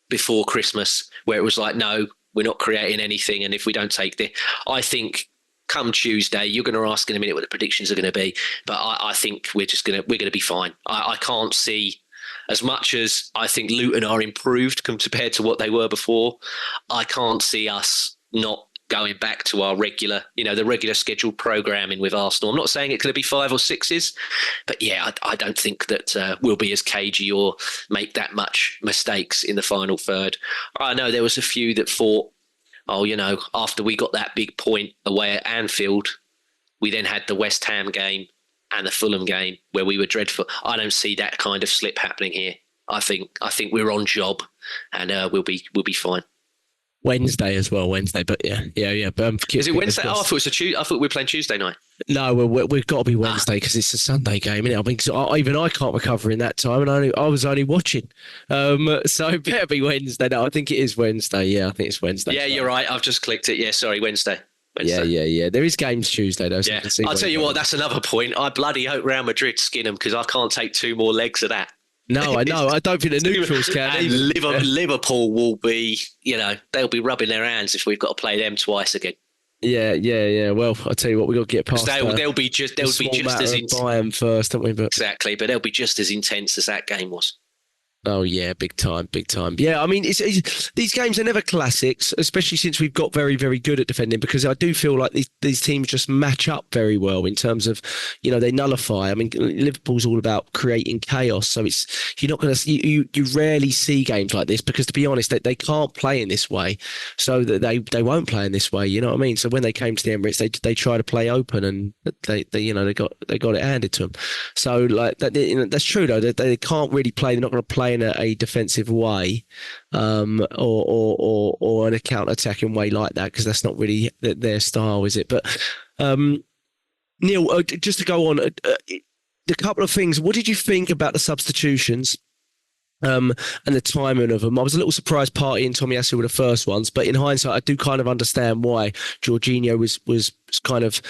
before Christmas, where it was like, no, we're not creating anything. And if we don't take the, I think, come Tuesday, you're going to ask in a minute what the predictions are going to be, but I think we're going to be fine. I can't see, as much as I think Luton are improved compared to what they were before, I can't see us not going back to our regular, the regular scheduled programming with Arsenal. I'm not saying it's going to be 5 or 6s, but yeah, I don't think that we'll be as cagey or make that much mistakes in the final third. I know there was a few that thought, after we got that big point away at Anfield, we then had the West Ham game and the Fulham game where we were dreadful. I don't see that kind of slip happening here. I think we're on job, and we'll be fine. Wednesday as well, but yeah. But is it Wednesday? I thought it was I thought we were playing Tuesday night. No, we've got to be Wednesday because it's a Sunday game, isn't it? I mean, cause even I can't recover in that time, and I was only watching. So it better be Wednesday. No, I think it is Wednesday. Yeah, I think it's Wednesday. Yeah, you're right. I've just clicked it. Yeah, sorry, Wednesday. Yeah. There is games Tuesday though. So yeah, I'll tell you what. That's another point. I bloody hope Real Madrid skin them because I can't take 2 more legs of that. No, I know. I don't think the neutrals can. And Liverpool will be, they'll be rubbing their hands if we've got to play them twice again. Yeah. Well, I'll tell you what, we've got to get past. They'll be just as intense. Bayern first, don't we? But exactly, but they'll be just as intense as that game was. Oh yeah, big time. Yeah, I mean, it's these games are never classics, especially since we've got very, very good at defending. Because I do feel like these teams just match up very well in terms of, they nullify. I mean, Liverpool's all about creating chaos, so you're not going to you rarely see games like this because, to be honest, they can't play in this way, so that they won't play in this way. You know what I mean? So when they came to the Emirates, they try to play open, and they got it handed to them. So like that, that's true though. They can't really play. They're not going to play in a defensive way or in a counter-attacking way like that because that's not really their style, is it? But Neil, just to go on, a couple of things. What did you think about the substitutions and the timing of them? I was a little surprised Partey and Tomiyasu were the first ones, but in hindsight, I do kind of understand why Jorginho was kind of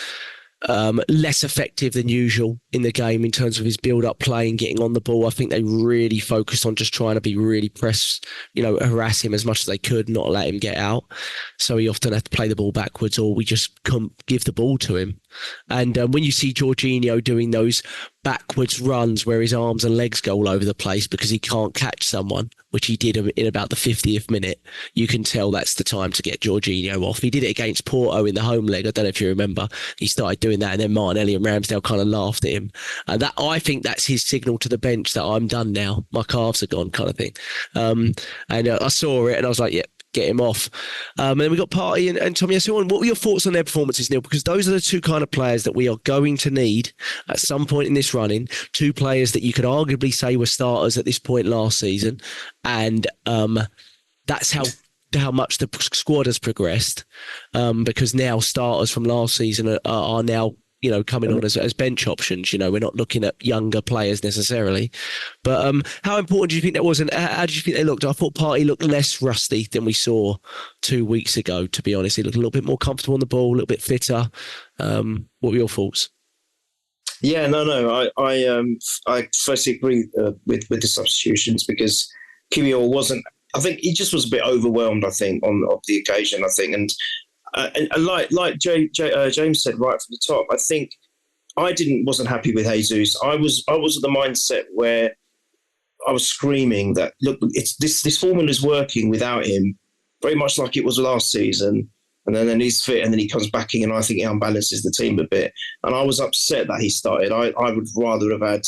less effective than usual in the game in terms of his build-up play and getting on the ball. I think they really focused on just trying to be really harass him as much as they could, not let him get out. So he often had to play the ball backwards, or we just couldn't give the ball to him. And when you see Jorginho doing those backwards runs where his arms and legs go all over the place because he can't catch someone, which he did in about the 50th minute, you can tell that's the time to get Jorginho off. He did it against Porto in the home leg. I don't know if you remember. He started doing that, and then Martinelli and Ramsdale kind of laughed at him. And that, I think that's his signal to the bench that I'm done now. My calves are gone, kind of thing. And I saw it, and I was like, yeah, get him off. And then we got Partey and Tomiyasu. What were your thoughts on their performances, Neil? Because those are the two kind of players that we are going to need at some point in this running. Two players that you could arguably say were starters at this point last season. And that's how much the squad has progressed. Because now starters from last season are now coming on as bench options. We're not looking at younger players necessarily. But how important do you think that was, and how do you think they looked? I thought Partey looked less rusty than we saw 2 weeks ago, to be honest. He looked a little bit more comfortable on the ball, a little bit fitter. What were your thoughts? Yeah, no. I firstly agree with the substitutions because Kiwior wasn't. I think he just was a bit overwhelmed. I think on the occasion. I think and like James said right from the top, I think I wasn't happy with Jesus. I was at the mindset where I was screaming that, look, it's this formula is working without him, very much like it was last season. And then he's fit, and then he comes back in, and I think he unbalances the team a bit. And I was upset that he started. I would rather have had,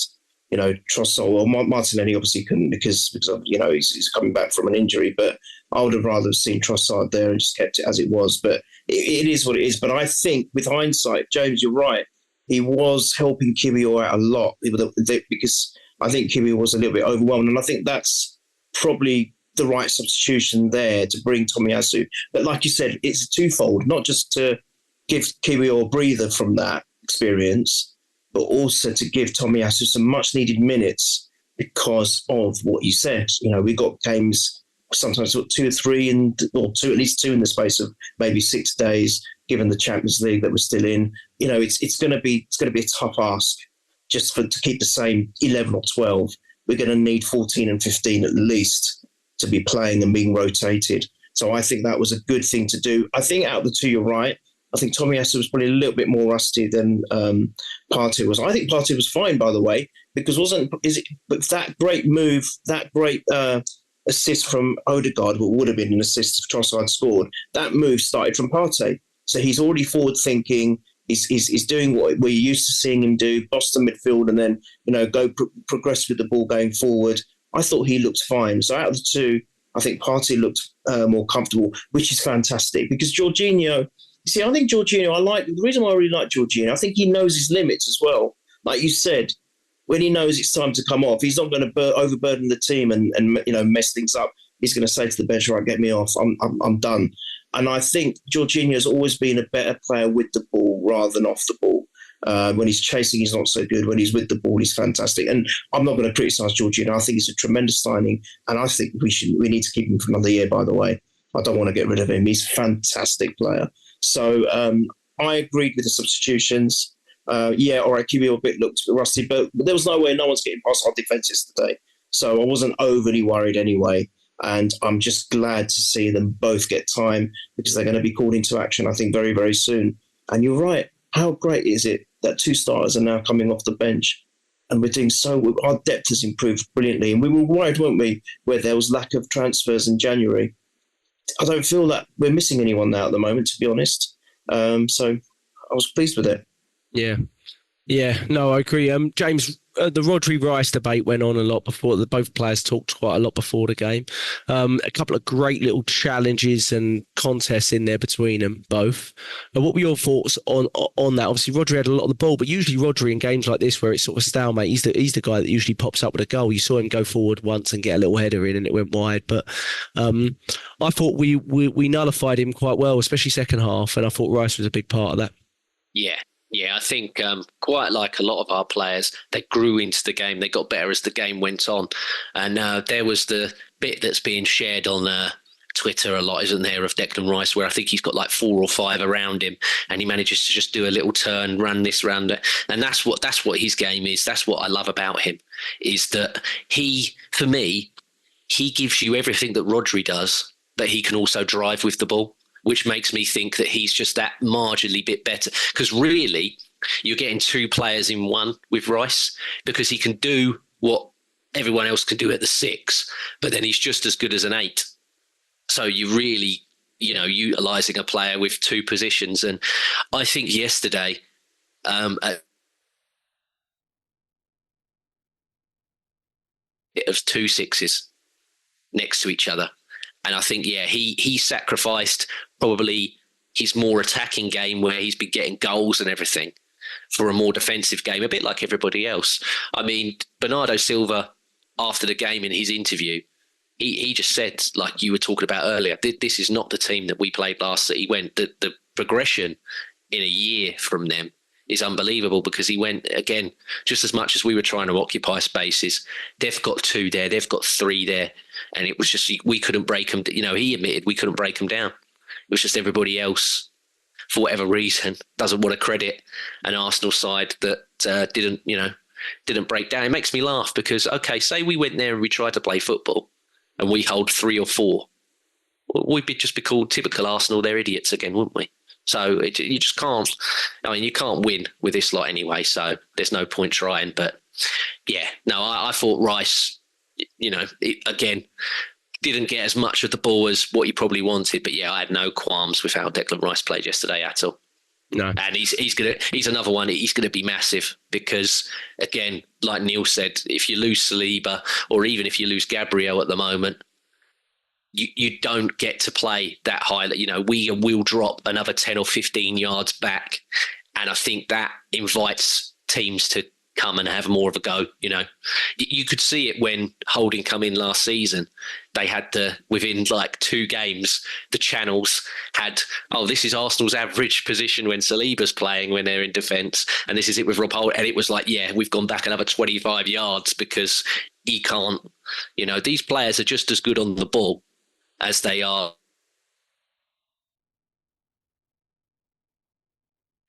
Trossard. Well, Martinelli obviously couldn't because he's coming back from an injury. But I would have rather seen Trossard there and just kept it as it was. But it is what it is. But I think with hindsight, James, you're right. He was helping Kiwior out a lot because I think Kiwior was a little bit overwhelmed. And I think that's probably the right substitution there to bring Tomiyasu. But like you said, it's twofold, not just to give Kiwior a breather from that experience, but also to give Tomiyasu some much needed minutes because of what you said. We got games sometimes 2 or 3 or at least 2 in the space of maybe 6 days, given the Champions League that we're still in. It's going to be a tough ask just to keep the same 11 or 12. We're going to need 14 and 15 at least to be playing and being rotated. So I think that was a good thing to do. I think out of the two, you're right. I think Tomiyasu was probably a little bit more rusty than Partey was. I think Partey was fine, by the way, because but that great move, that great assist from Odegaard, what would have been an assist if Trossard scored, that move started from Partey. So he's already forward thinking. He's doing what we're used to seeing him do, boss the midfield and then, progress with the ball going forward. I thought he looked fine. So out of the two, I think Partey looked more comfortable, which is fantastic because Jorginho, I think Jorginho, the reason why I really like Jorginho, I think he knows his limits as well. Like you said, when he knows it's time to come off, he's not going to overburden the team and mess things up. He's going to say to the bench, right, get me off. I'm done. And I think Jorginho has always been a better player with the ball rather than off the ball. When he's chasing, he's not so good. When he's with the ball, he's fantastic. And I'm not going to criticise Jorginho. I think he's a tremendous signing, and I think we need to keep him for another year. By the way, I don't want to get rid of him. He's a fantastic player. So I agreed with the substitutions. All right, Kiwior a bit looked a bit rusty, but there was no way no one's getting past our defence yesterday. So I wasn't overly worried anyway. And I'm just glad to see them both get time because they're going to be called into action, I think, very, very soon. And you're right. How great is it that 2 starters are now coming off the bench? And we're doing our depth has improved brilliantly. And we were worried, weren't we, where there was lack of transfers in January. I don't feel that we're missing anyone now at the moment, to be honest. So I was pleased with it. Yeah, no, I agree. James, the Rodri-Rice debate went on a lot before. Both players talked quite a lot before the game. A couple of great little challenges and contests in there between them both. What were your thoughts on that? Obviously, Rodri had a lot of the ball, but usually Rodri in games like this where it's sort of a stalemate, he's the guy that usually pops up with a goal. You saw him go forward once and get a little header in and it went wide. But I thought we nullified him quite well, especially second half, and I thought Rice was a big part of that. Yeah, I think quite like a lot of our players, they grew into the game. They got better as the game went on. And there was the bit that's being shared on Twitter a lot, isn't there, of Declan Rice, where I think he's got like 4 or 5 around him and he manages to just do a little turn, run this, run that. And that's what his game is. That's what I love about him, is that for me, he gives you everything that Rodri does, but he can also drive with the ball, which makes me think that he's just that marginally bit better. Because really, you're getting 2 players in one with Rice, because he can do what everyone else can do at the 6, but then he's just as good as an 8. So you really, utilising a player with 2 positions. And I think yesterday, of 2 6s next to each other. And I think, he sacrificed probably his more attacking game where he's been getting goals and everything for a more defensive game, a bit like everybody else. I mean, Bernardo Silva, after the game in his interview, he just said, like you were talking about earlier, this is not the team that we played last. That he went, the progression in a year from them is unbelievable, because he went, again, just as much as we were trying to occupy spaces, they've got 2 there, they've got 3 there. And it was just, we couldn't break them. He admitted we couldn't break them down. It was just everybody else, for whatever reason, doesn't want to credit an Arsenal side that didn't break down. It makes me laugh because, okay, say we went there and we tried to play football and we hold 3 or 4. We'd just be called typical Arsenal, they're idiots again, wouldn't we? So you just can't, you can't win with this lot anyway, so there's no point trying. But I thought Rice, Again, didn't get as much of the ball as what he probably wanted. But yeah, I had no qualms with how Declan Rice played yesterday at all. No. And he's another one. He's gonna be massive because, again, like Neil said, if you lose Saliba or even if you lose Gabriel at the moment, you don't get to play that high. We will drop another 10 or 15 yards back, and I think that invites teams to come and have more of a go. You could see it when Holding come in last season. They had within like 2 games, the channels had, this is Arsenal's average position when Saliba's playing, when they're in defence, and this is it with Rob Holding. And it was like, yeah, we've gone back another 25 yards because he can't. These players are just as good on the ball as they are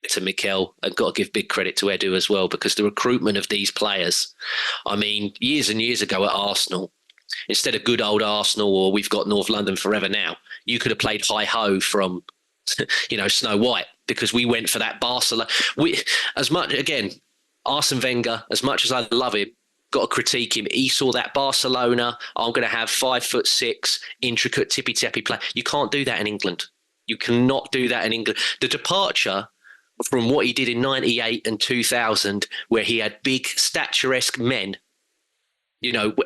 to Mikel, and got to give big credit to Edu as well, because the recruitment of these players, I mean, years and years ago at Arsenal, instead of good old Arsenal or we've got North London forever now, you could have played Hi-Ho from, Snow White, because we went for that Barcelona. Arsene Wenger, as much as I love him, got to critique him. He saw that Barcelona, I'm going to have 5'6", intricate tippy-tappy play. You can't do that in England. You cannot do that in England. The departure from what he did in 98 and 2000, where he had big statuesque men,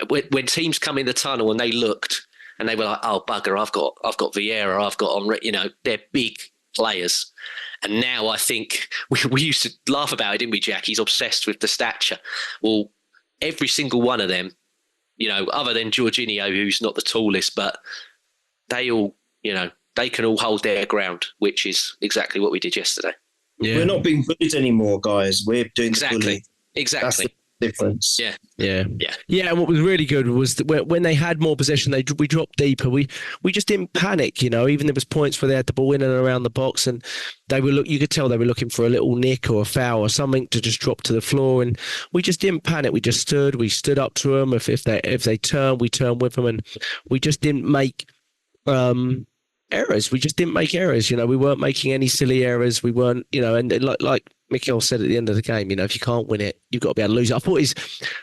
when teams come in the tunnel and they looked and they were like, oh bugger, I've got Vieira, I've got Henry, they're big players. And now I think we used to laugh about it, didn't we, Jack? He's obsessed with the stature. Well, every single one of them, other than Jorginho, who's not the tallest, but they all, they can all hold their ground, which is exactly what we did yesterday. Yeah. We're not being bullied anymore, guys. We're doing the bullying. Exactly. That's the difference. Yeah. And what was really good was that when they had more possession, we dropped deeper. We just didn't panic. Even there was points where they had the ball in and around the box, and they were you could tell they were looking for a little nick or a foul or something to just drop to the floor, and we just didn't panic. We just stood up to them. If they turned, we turned with them, and we just didn't make errors. We just didn't make errors. We weren't making any silly errors. We weren't, and like Mikel said at the end of the game, if you can't win it, you've got to be able to lose it. I thought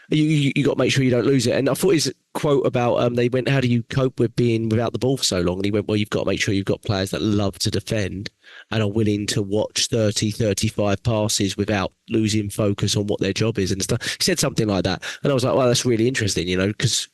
you got to make sure you don't lose it. And I thought his quote about they went, how do you cope with being without the ball for so long? And he went, well, you've got to make sure you've got players that love to defend and are willing to watch 30, 35 passes without losing focus on what their job is and stuff. He said something like that. And I was like, well, that's really interesting, because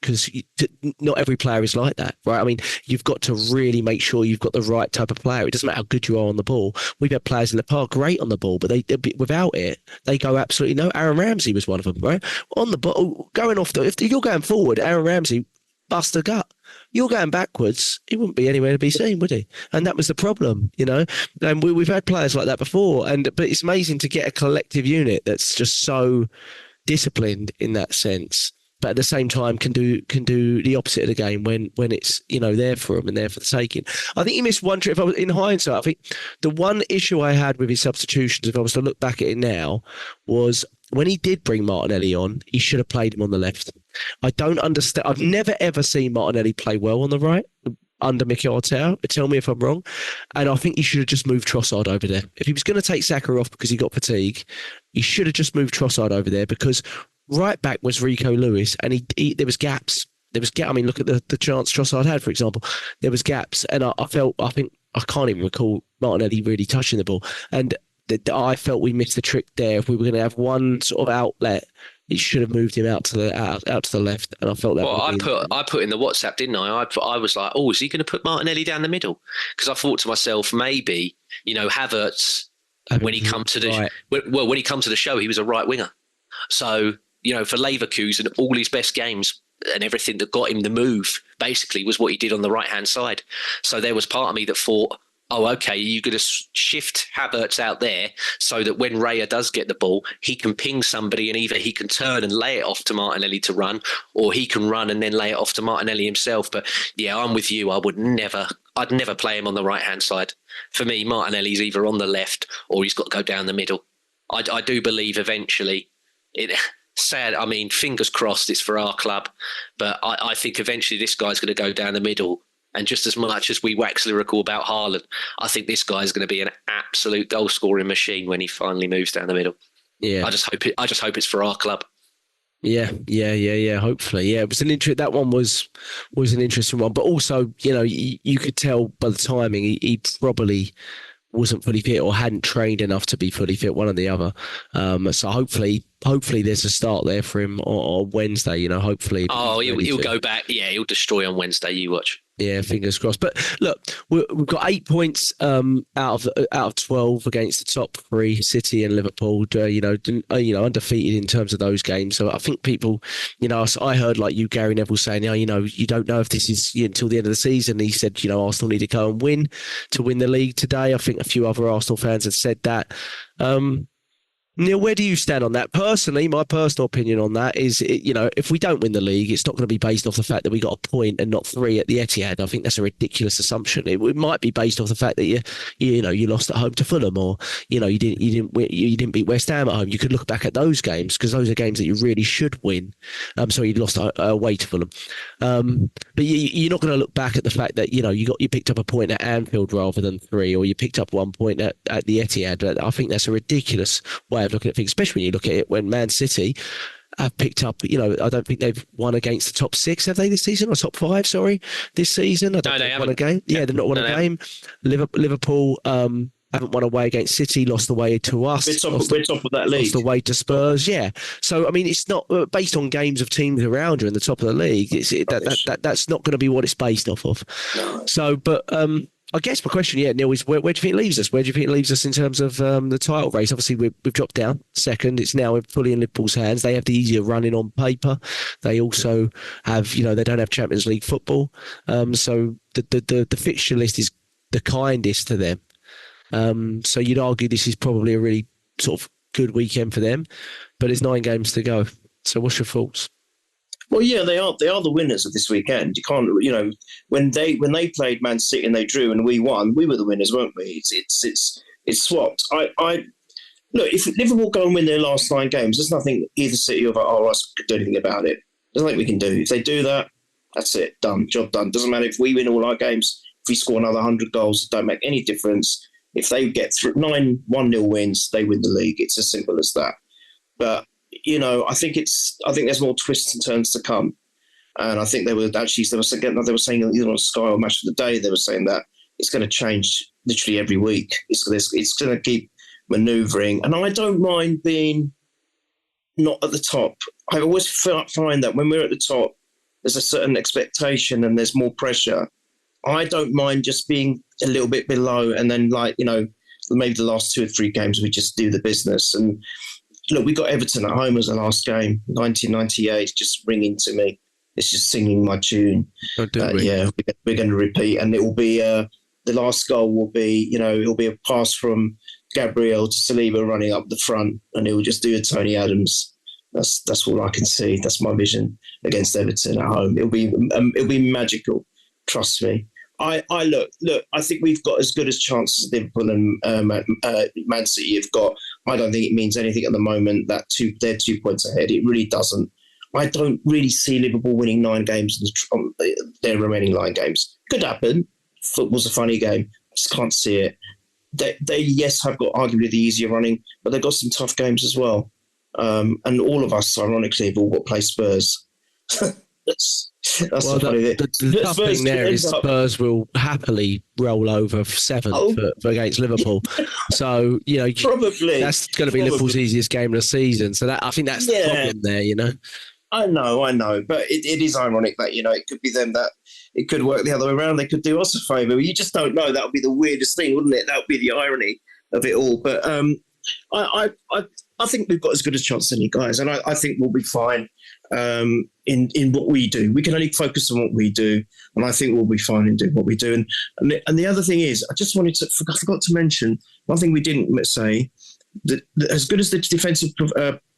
not every player is like that, right? I mean, you've got to really make sure you've got the right type of player. It doesn't matter how good you are on the ball. We've had players in the park great on the ball, but without it, they go absolutely no. Aaron Ramsey was one of them, right? On the ball, going off if you're going forward, Aaron Ramsey bust a gut. You're going backwards, he wouldn't be anywhere to be seen, would he? And that was the problem, And we've had players like that before, but it's amazing to get a collective unit that's just so disciplined in that sense, but at the same time can do the opposite of the game when it's there for them and there for the taking. I think he missed one trick. If I was in hindsight, I think the one issue I had with his substitutions, if I was to look back at it now, was when he did bring Martinelli on, he should have played him on the left. I don't understand. I've never ever seen Martinelli play well on the right under Mikel Arteta. Tell me if I'm wrong. And I think he should have just moved Trossard over there. If he was going to take Saka off because he got fatigue, he should have just moved Trossard over there, because right back was Rico Lewis, and there was gaps. I mean, look at the chance Trossard had, for example. There was gaps, and I can't even recall Martinelli really touching the ball. And I felt we missed the trick there. If we were going to have one sort of outlet, it should have moved him out to the left. And I felt that. Well, I put in the WhatsApp, didn't I? I was like, oh, is he going to put Martinelli down the middle? Because I thought to myself, maybe Havertz, when he come to the show, he was a right winger. So for Leverkusen, all his best games and everything that got him the move basically was what he did on the right hand side. So there was part of me that thought, oh, okay, you're going to shift Havertz out there so that when Raya does get the ball, he can ping somebody and either he can turn and lay it off to Martinelli to run, or he can run and then lay it off to Martinelli himself. But yeah, I'm with you. I'd never play him on the right-hand side. For me, Martinelli's either on the left or he's got to go down the middle. I do believe eventually sad. I mean, fingers crossed it's for our club, but I think eventually this guy's going to go down the middle. And just as much as we wax lyrical about Haaland, I think this guy's going to be an absolute goal scoring machine when he finally moves down the middle. Yeah, I just hope it's for our club. Yeah. Hopefully, yeah. It was that one was an interesting one, but also, you could tell by the timing he probably wasn't fully fit or hadn't trained enough to be fully fit, one or the other. So hopefully there's a start there for him on Wednesday. Hopefully. Oh, he'll go back. Yeah, he'll destroy on Wednesday. You watch. Yeah, fingers crossed. But look, we've got 8 points out of 12 against the top three, City and Liverpool. Undefeated in terms of those games. So I think people, I heard like you, Gary Neville, saying, you don't know if this is until the end of the season. He said, Arsenal need to go and win to win the league today. I think a few other Arsenal fans have said that. Neil, where do you stand on that? Personally, my personal opinion on that is, if we don't win the league, it's not going to be based off the fact that we got a point and not 3 at the Etihad. I think that's a ridiculous assumption. It might be based off the fact that you lost at home to Fulham, or you didn't beat West Ham at home. You could look back at those games because those are games that you really should win. You lost away to Fulham, but you're not going to look back at the fact that you picked up a point at Anfield rather than 3, or you picked up 1 point at the Etihad. I think that's a ridiculous way of looking at things, especially when you look at it when Man City have picked up, I don't think they've won against the top 6, have they, this season, or top 5, sorry, this season? I don't think they've won a game. Yeah, they've not won a game. Liverpool haven't won away against City, lost away to us. We're top of that league. Lost away to Spurs, yeah. So, I mean, it's not based on games of teams around you in the top of the league. That's not going to be what it's based off of. No. So, but I guess my question, Neil, is where do you think it leaves us? Where do you think it leaves us in terms of the title race? Obviously, we've dropped down second. It's now fully in Liverpool's hands. They have the easier running on paper. They also have, they don't have Champions League football. So the fixture list is the kindest to them. So you'd argue this is probably a really sort of good weekend for them. But there's 9 games to go. So what's your thoughts? Well, yeah, they are the winners of this weekend. You can't, when they played Man City and they drew and we won, we were the winners, weren't we? It's swapped. I look, if Liverpool go and win their last 9 games, there's nothing either City or us could do anything about it. There's nothing we can do. If they do that, that's it, done, job done. Doesn't matter if we win all our games. If we score another 100 goals, it don't make any difference. If they get through 9 1-0 wins, they win the league. It's as simple as that. But I think there's more twists and turns to come, and I think they were saying either on Sky or Match of the Day, they were saying that it's going to change literally every week. It's going to keep manoeuvring, and I don't mind being not at the top. I always find that when we're at the top, there's a certain expectation and there's more pressure. I don't mind just being a little bit below, and then maybe the last 2 or 3 games we just do the business. And look, we got Everton at home as the last game, 1998, just ringing to me. It's just singing my tune. Yeah, we're going to repeat, and it will be the last goal will be, it'll be a pass from Gabriel to Saliba running up the front, and it will just do a Tony Adams. That's all I can see. That's my vision against Everton at home. It'll be magical. Trust me. I look. I think we've got as good as chances as Liverpool and Man City have got. I don't think it means anything at the moment that they're 2 points ahead. It really doesn't. I don't really see Liverpool winning 9 games on their remaining 9 games. Could happen. Football's a funny game. Just can't see it. They have got arguably the easier running, but they've got some tough games as well. And all of us, ironically, have all got to play Spurs. That's the funny thing. The tough thing there is Spurs will happily roll over 7 for against Liverpool. So, probably that's going to be Liverpool's easiest game of the season. So I think that's the problem there, I know. But it is ironic that, it could be them that it could work the other way around. They could do us a favour. You just don't know. That would be the weirdest thing, wouldn't it? That would be the irony of it all. But I think we've got as good a chance as any guys, and I think we'll be fine in what we do. We can only focus on what we do, and I think we'll be fine in doing what we do. And the other thing is, I just I forgot to mention one thing we didn't say, that as good as the defensive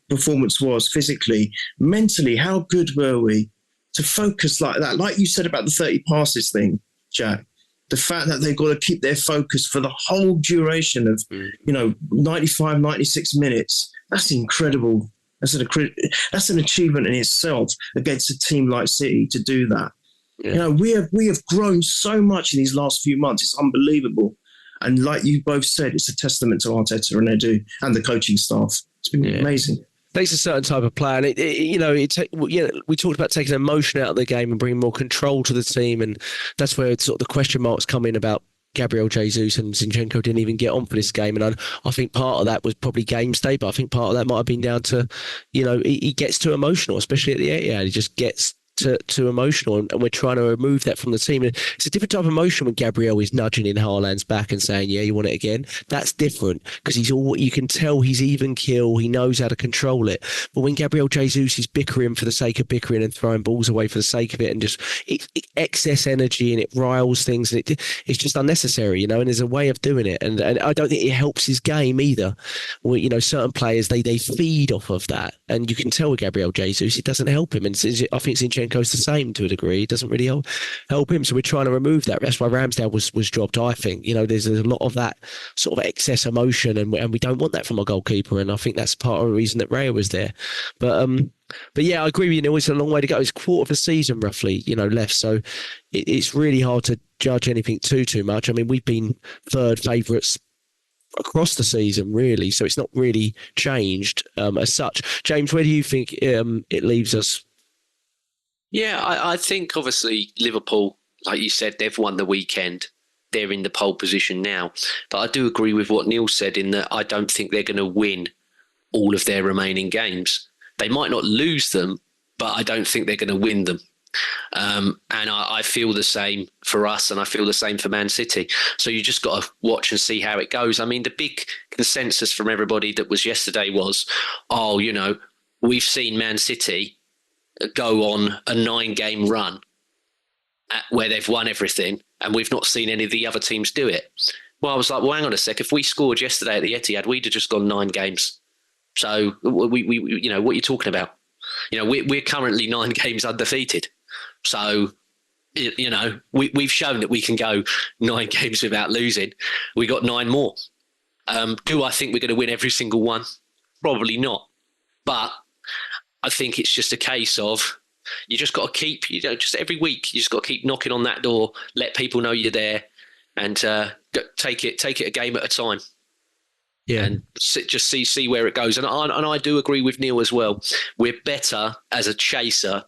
performance was physically, mentally, how good were we to focus like that? Like you said about the 30 passes thing, Jack. The fact that they've got to keep their focus for the whole duration of, 95, 96 minutes, that's incredible. That's an achievement in itself against a team like City to do that. Yeah. We have grown so much in these last few months. It's unbelievable. And like you both said, it's a testament to Arteta and Edu and the coaching staff. It's been amazing. takes a certain type of player. And we talked about taking emotion out of the game and bringing more control to the team, and that's where sort of the question marks come in about Gabriel Jesus, and Zinchenko didn't even get on for this game. And I think part of that was probably game state, but I think part of that might have been down to, he gets too emotional, especially at the Etihad. He just gets too emotional, and we're trying to remove that from the team. And it's a different type of emotion when Gabriel is nudging in Haaland's back and saying, yeah, you want it again? That's different, because you can tell he's even keel, he knows how to control it. But when Gabriel Jesus is bickering for the sake of bickering and throwing balls away for the sake of it, and just excess energy, and it riles things, and it's just unnecessary, and there's a way of doing it, and I don't think it helps his game either. Certain players, they feed off of that, and you can tell with Gabriel Jesus it doesn't help him, and I think Zinchenko's the same to a degree. It doesn't really help him, so we're trying to remove that. That's why Ramsdale was dropped, I think. There's a lot of that sort of excess emotion, and we don't want that from a goalkeeper, and I think that's part of the reason that Raya was there. But yeah, I agree with you. It's a long way to go. It's a quarter of the season roughly, left, so it's really hard to judge anything too much. I mean, we've been third favourites across the season, really, so it's not really changed as such. James, where do you think it leaves us? Yeah, I think obviously Liverpool, like you said, they've won the weekend. They're in the pole position now. But I do agree with what Neil said in that I don't think they're going to win all of their remaining games. They might not lose them, but I don't think they're going to win them. And I feel the same for us, and I feel the same for Man City. So you just got to watch and see how it goes. I mean, the big consensus from everybody that was yesterday was, we've seen Man City go on a 9-game run where they've won everything, and we've not seen any of the other teams do it. Well, I was like, well, hang on a sec. If we scored yesterday at the Etihad, we'd have just gone 9 games. So we what are you talking about? We're currently 9 games undefeated. So, we've shown that we can go 9 games without losing. We got 9 more. Do I think we're going to win every single one? Probably not. But I think it's just a case of you just got to keep, just every week, you just got to keep knocking on that door, let people know you're there, and take it a game at a time. Yeah, and just see where it goes. And I do agree with Neil as well. We're better as a chaser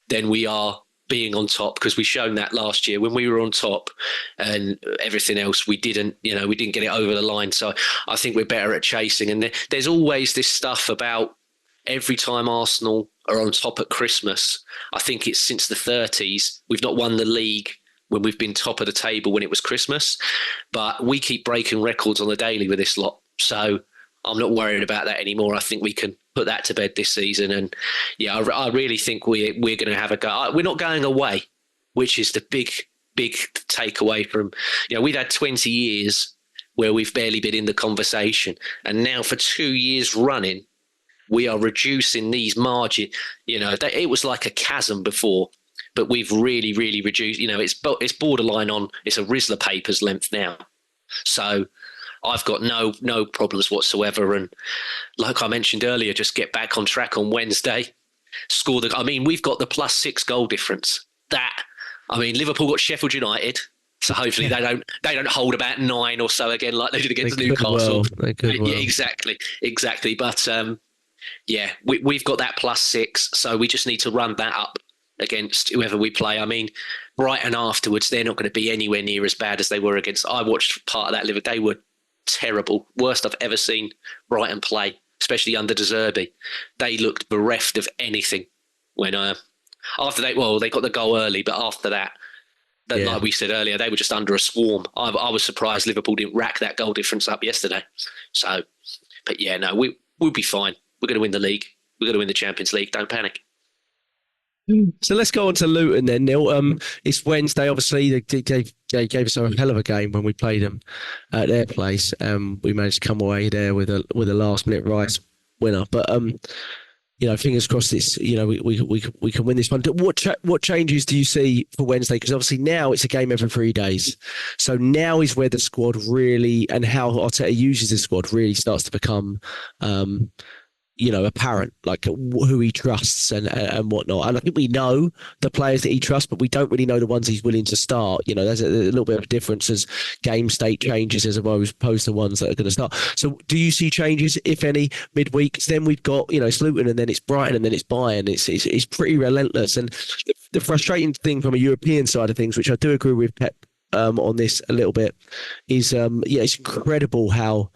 than we are being on top, because we've shown that last year when we were on top, and everything else we didn't get it over the line. So I think we're better at chasing. And there's always this stuff about every time Arsenal are on top at Christmas. I think it's since the 30s we've not won the league when we've been top of the table when it was Christmas, but we keep breaking records on the daily with this lot. So I'm not worried about that anymore. I think we can put that to bed this season. And yeah, I really think we're going to have a go. We're not going away, which is the big takeaway from, we've had 20 years where we've barely been in the conversation. And now for 2 years running, we are reducing these margins. It was like a chasm before, but we've really, really reduced. It's borderline on, it's a Rizzler paper's length now. So I've got no problems whatsoever. And like I mentioned earlier, just get back on track on Wednesday. We've got the +6 goal difference. Liverpool got Sheffield United. So hopefully they don't hold about 9 or so again like they did against Newcastle. Yeah, exactly. But we've got that +6, so we just need to run that up against whoever we play. I mean, Brighton afterwards, they're not going to be anywhere near as bad as they were against. I watched part of that Liverpool. They were terrible, worst I've ever seen Brighton play, especially under De Zerbi. They looked bereft of anything when after they got the goal early, but after that, like we said earlier, they were just under a swarm. I was surprised Liverpool didn't rack that goal difference up yesterday. So, but yeah, no, we'll be fine. We're going to win the league. We're going to win the Champions League. Don't panic. So let's go on to Luton then, Neil. It's Wednesday. Obviously, they gave us a hell of a game when we played them at their place. We managed to come away there with a last-minute Rice winner. But fingers crossed. We can win this one. What changes do you see for Wednesday? Because obviously now it's a game every 3 days. So now is where the squad really, and how Arteta uses the squad, really starts to become apparent, like who he trusts and whatnot. And I think we know the players that he trusts, but we don't really know the ones he's willing to start. There's a little bit of a difference as game state changes as opposed to ones that are going to start. So do you see changes, if any, midweek? 'Cause then we've got, it's Luton and then it's Brighton and then it's Bayern. It's pretty relentless. And the frustrating thing from a European side of things, which I do agree with Pep on this a little bit, is it's incredible how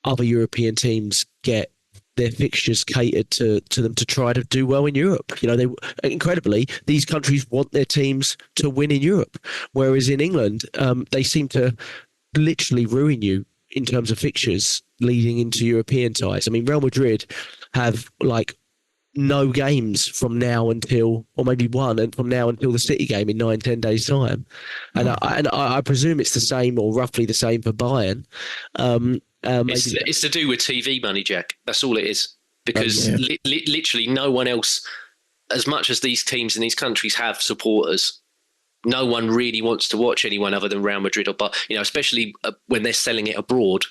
other European teams get their fixtures catered to them to try to do well in Europe. They incredibly, these countries want their teams to win in Europe, whereas in England, they seem to literally ruin you in terms of fixtures leading into European ties. I mean, Real Madrid have no games from now until, or maybe one, and from now until the City game in 9-10 days time, and I presume it's the same or roughly the same for Bayern. It's to do with TV money, Jack. That's all it is. Because literally no one else, as much as these teams in these countries have supporters, no one really wants to watch anyone other than Real Madrid especially when they're selling it abroad.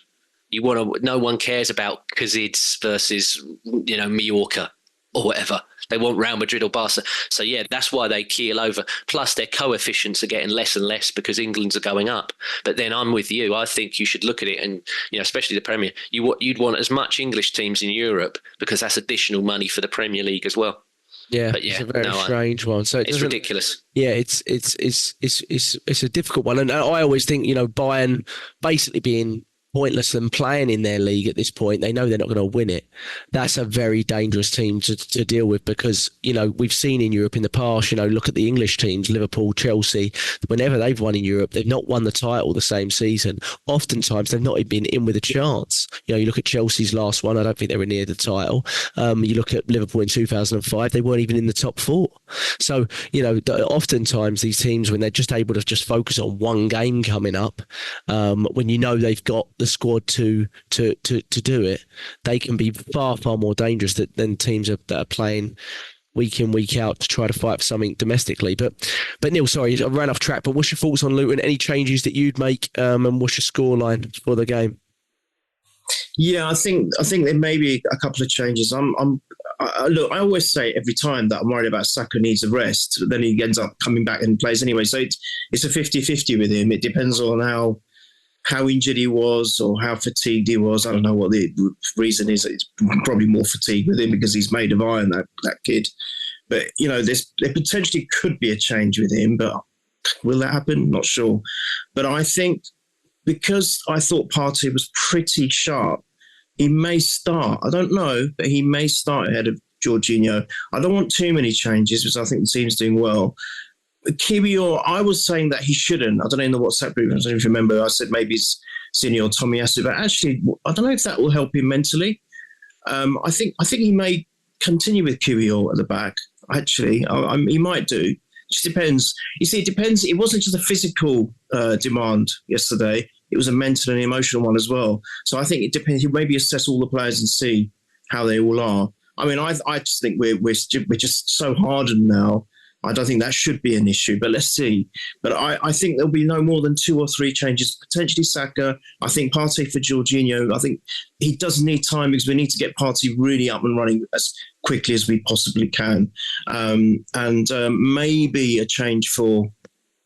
No one cares about Cadiz versus Mallorca or whatever. They want Real Madrid or Barca. So, that's why they keel over. Plus, their coefficients are getting less and less because England's are going up. But then I'm with you. I think you should look at it and, especially the Premier, you'd want as much English teams in Europe because that's additional money for the Premier League as well. Yeah, but it's a very strange one. So it's ridiculous. Yeah, it's a difficult one. And I always think, Bayern basically being pointless and playing in their league at this point. They know they're not going to win it. That's a very dangerous team to deal with because, we've seen in Europe in the past, look at the English teams, Liverpool, Chelsea, whenever they've won in Europe, they've not won the title the same season. Oftentimes, they've not even been in with a chance. You look at Chelsea's last one, I don't think they were near the title. You look at Liverpool in 2005, they weren't even in the top four. So, oftentimes these teams, when they're just able to just focus on one game coming up, when they've got the squad to do it, they can be far more dangerous than teams that are playing week in, week out to try to fight for something domestically. But Neil, sorry, I ran off track, but what's your thoughts on Luton? Any changes that you'd make, and what's your scoreline for the game? Yeah, I think there may be a couple of changes. Look, I always say every time that I'm worried about Saka needs a rest, but then he ends up coming back and plays anyway. So it's a 50-50 with him. It depends on how injured he was or how fatigued he was. I don't know what the reason is. It's probably more fatigue with him because he's made of iron, that kid. But, there potentially could be a change with him, but will that happen? Not sure. But I think because I thought Partey was pretty sharp, he may start. I don't know, but he may start ahead of Jorginho. I don't want too many changes because I think the team's doing well. Gabriel, I was saying that he shouldn't. I don't know in the WhatsApp group, I don't know if you remember, I said maybe it's Sini or Tomiyasu, but actually, I don't know if that will help him mentally. I think he may continue with Gabriel at the back, actually. He might do. It just depends. You see, it depends. It wasn't just a physical demand yesterday. It was a mental and emotional one as well. So I think it depends. He'll maybe assess all the players and see how they all are. I mean, I just think we're just so hardened now. I don't think that should be an issue, but let's see. But I think there'll be no more than 2 or 3 changes, potentially Saka. I think Partey for Jorginho. I think he does need time because we need to get Partey really up and running as quickly as we possibly can. And maybe a change for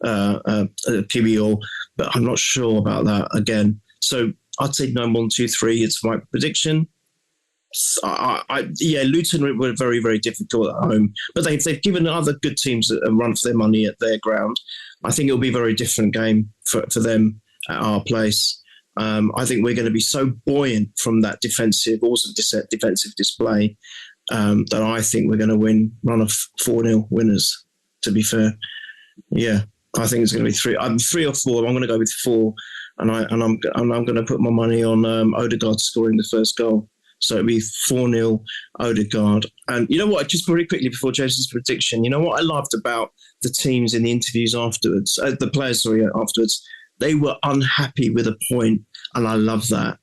Gabriel, but I'm not sure about that again. So I'd say no more than 2, 3. It's my prediction. Luton were very, very difficult at home, but they've given other good teams a run for their money at their ground. I think it'll be a very different game for them at our place. I think we're going to be so buoyant from that defensive display that I think we're going to run of 4-0 winners, to be fair. Yeah, I think it's going to be 3. 3 or 4. I'm going to go with 4, and I'm going to put my money on Odegaard scoring the first goal. So it'll be 4-0 Odegaard. And you know what, just very quickly before James's prediction, you know what I loved about the teams in the interviews afterwards, the players, afterwards, they were unhappy with a point, and I love that.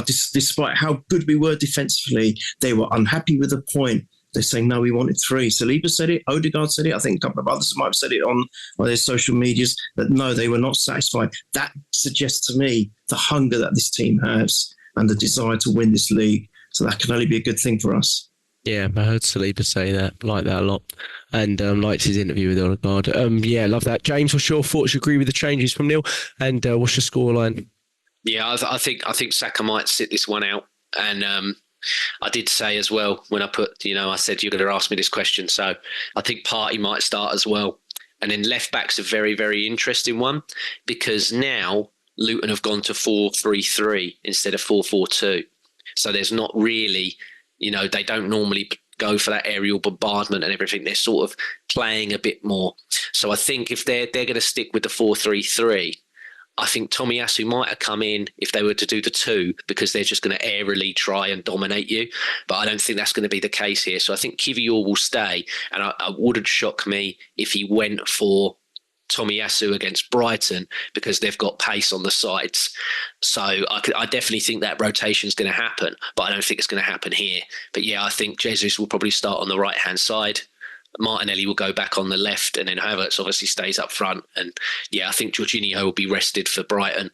Despite how good we were defensively, they were unhappy with a point. They're saying, no, we wanted 3. Saliba said it, Odegaard said it, I think a couple of others might have said it on their social medias, that no, they were not satisfied. That suggests to me the hunger that this team has and the desire to win this league. So that can only be a good thing for us. Yeah, I heard Saliba say that, like that a lot, and liked his interview with Odegaard. Yeah, love that. James, what's your thoughts? You agree with the changes from Neil? And what's your scoreline? Yeah, I think Saka might sit this one out, and I did say as well when I put, I said you're going to ask me this question, so I think Partey might start as well, and then left back's a very, very interesting one because now Luton have gone to 4-3-3 instead of 4-4-2, so there's not really. They don't normally go for that aerial bombardment and everything. They're sort of playing a bit more. So I think if they're going to stick with the 4-3-3, I think Tomiyasu might have come in if they were to do the 2 because they're just going to aerially try and dominate you. But I don't think that's going to be the case here. So I think Kiwior will stay. And I wouldn't shock me if he went for Tomiyasu against Brighton because they've got pace on the sides. So I definitely think that rotation is going to happen, but I don't think it's going to happen here. But yeah, I think Jesus will probably start on the right-hand side. Martinelli will go back on the left, and then Havertz obviously stays up front. And yeah, I think Jorginho will be rested for Brighton,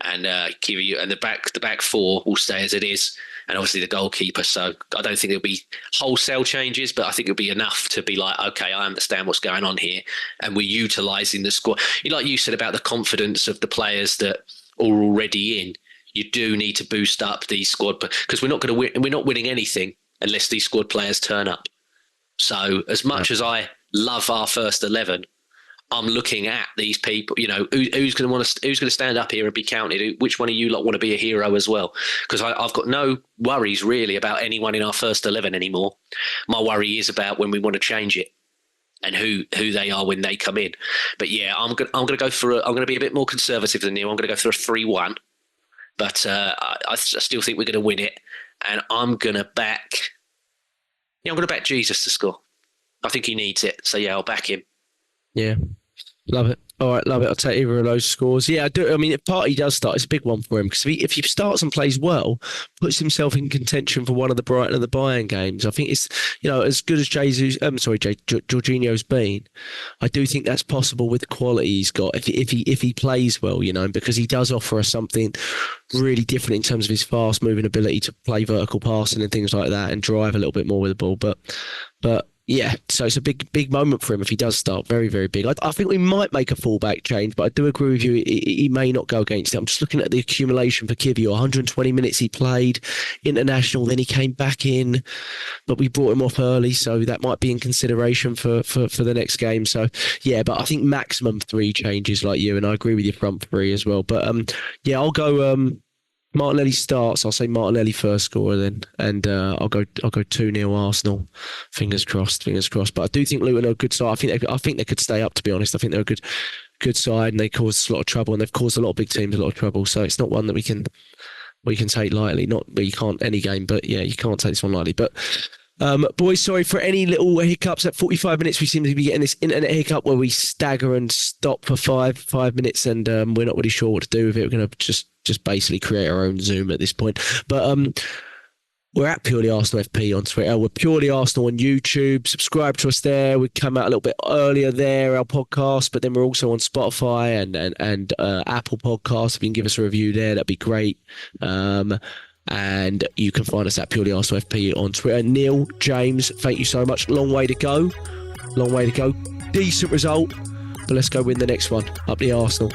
and Kiwior, and the back 4 will stay as it is. And obviously the goalkeeper. So I don't think there'll be wholesale changes, but I think it'll be enough to be like, okay, I understand what's going on here. And we're utilising the squad. Like you said about the confidence of the players that are already in, you do need to boost up these squad because we're not going to win. We're not winning anything unless these squad players turn up. So as much as I love our first 11, I'm looking at these people, who's going to stand up here and be counted? Which one of you lot want to be a hero as well? Because I've got no worries really about anyone in our first 11 anymore. My worry is about when we want to change it and who they are when they come in. But yeah, I'm going to be a bit more conservative than Neil. I'm going to go for a 3-1, but I still think we're going to win it. And I'm going to back Jesus to score. I think he needs it. So yeah, I'll back him. Yeah. Love it. All right, love it. I'll take either of those scores. Yeah, I do. I mean, if Partey does start, it's a big one for him because if he starts and plays well, puts himself in contention for one of the Brighton and the Bayern games. I think it's, as good as Jorginho's been, I do think that's possible with the quality he's got if he plays well, because he does offer us something really different in terms of his fast moving ability to play vertical passing and things like that and drive a little bit more with the ball. But yeah, so it's a big moment for him if he does start. Very, very big. I think we might make a fullback change, but I do agree with you. He may not go against it. I'm just looking at the accumulation for Kiwior. 120 minutes he played international, then he came back in, but we brought him off early, so that might be in consideration for the next game. So yeah, but I think maximum 3 changes like you, and I agree with your front 3 as well. But yeah, I'll go. Martinelli starts. I'll say Martinelli first scorer then, and I'll go 2-0 Arsenal. Fingers crossed. But I do think Luton are a good side. I think they could stay up. To be honest, I think they're a good side, and they caused a lot of trouble, and they've caused a lot of big teams a lot of trouble. So it's not one that we can take lightly. Not you can't any game, but yeah, you can't take this one lightly. But boys, sorry for any little hiccups. At 45 minutes, we seem to be getting this internet hiccup where we stagger and stop for five minutes, and we're not really sure what to do with it. We're going to just basically create our own Zoom at this point. But we're at Purely Arsenal FP on Twitter. We're Purely Arsenal on YouTube. Subscribe to us there. We come out a little bit earlier there, our podcast, but then we're also on Spotify and Apple Podcasts. If you can give us a review there, that'd be great. And you can find us at Purely Arsenal FP on Twitter. Neil, James, thank you so much. Long way to go. Decent result. But let's go win the next one. Up the Arsenal.